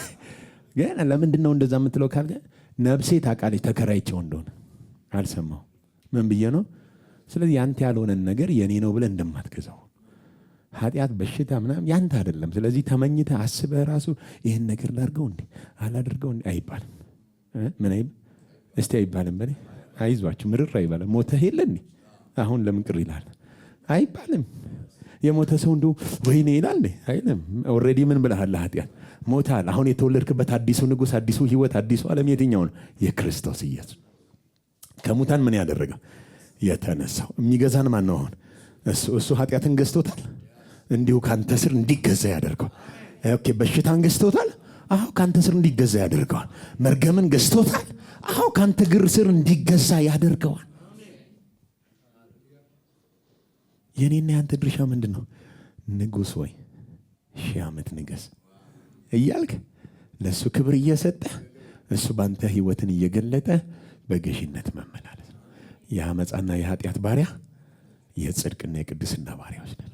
ግን ለምንድን ነው እንደዛ የምትለው ካልከ ነፍሴ ታውቃለች ተከራይቼው እንደሆነ። አልሰማው ምን ብዬ ነው? ስለዚህ ያንተ ያልሆነን ነገር የኔ ነው ብለህ እንደማትገዛው ኃጢአት፣ በሽታ ምናምን ያንተ አይደለም። ስለዚህ ተመኝተህ አስበህ ራሱ ይህን ነገር ላድርገው እንዴ አላድርገው እንዴ አይባልም። ምን አይባል እስቲ አይባልም። በኔ አይዟችሁ ምርር አይባልም። ሞተህ የለ እንዴ አሁን ለምን ቅር ይላል አይባልም። የሞተ ሰው እንደው ወይኔ ይላል እንዴ አይልም። ኦልሬዲ ምን ብለሃል? ኃጢአት ሞታል። አሁን የተወለድክበት አዲሱ ንጉሥ፣ አዲሱ ህይወት፣ አዲሱ ዓለም የትኛው ነው? የክርስቶስ ኢየሱስ። ከሙታን ምን ያደረገው? የተነሳው። የሚገዛን ማን ነው? አሁን እሱ ኃጢአትን ገዝቶታል። እንዲሁ ካንተ ስር እንዲገዛ ያደርገዋል። ኦኬ በሽታን ገዝቶታል። አዎ ካንተ ስር እንዲገዛ ያደርገዋል። መርገምን ገዝቶታል። አዎ ካንተ ግር ስር እንዲገዛ ያደርገዋል። የኔና ያንተ ድርሻ ምንድን ነው? ንጉሥ ወይ 1000 ዓመት ንገስ እያልክ ለእሱ ክብር እየሰጠ እሱ ባንተ ህይወትን እየገለጠ በገዥነት መመላለስ ነው። የአመፃና የኃጢአት ባሪያ የጽድቅና የቅድስና ባሪያዎች ነን።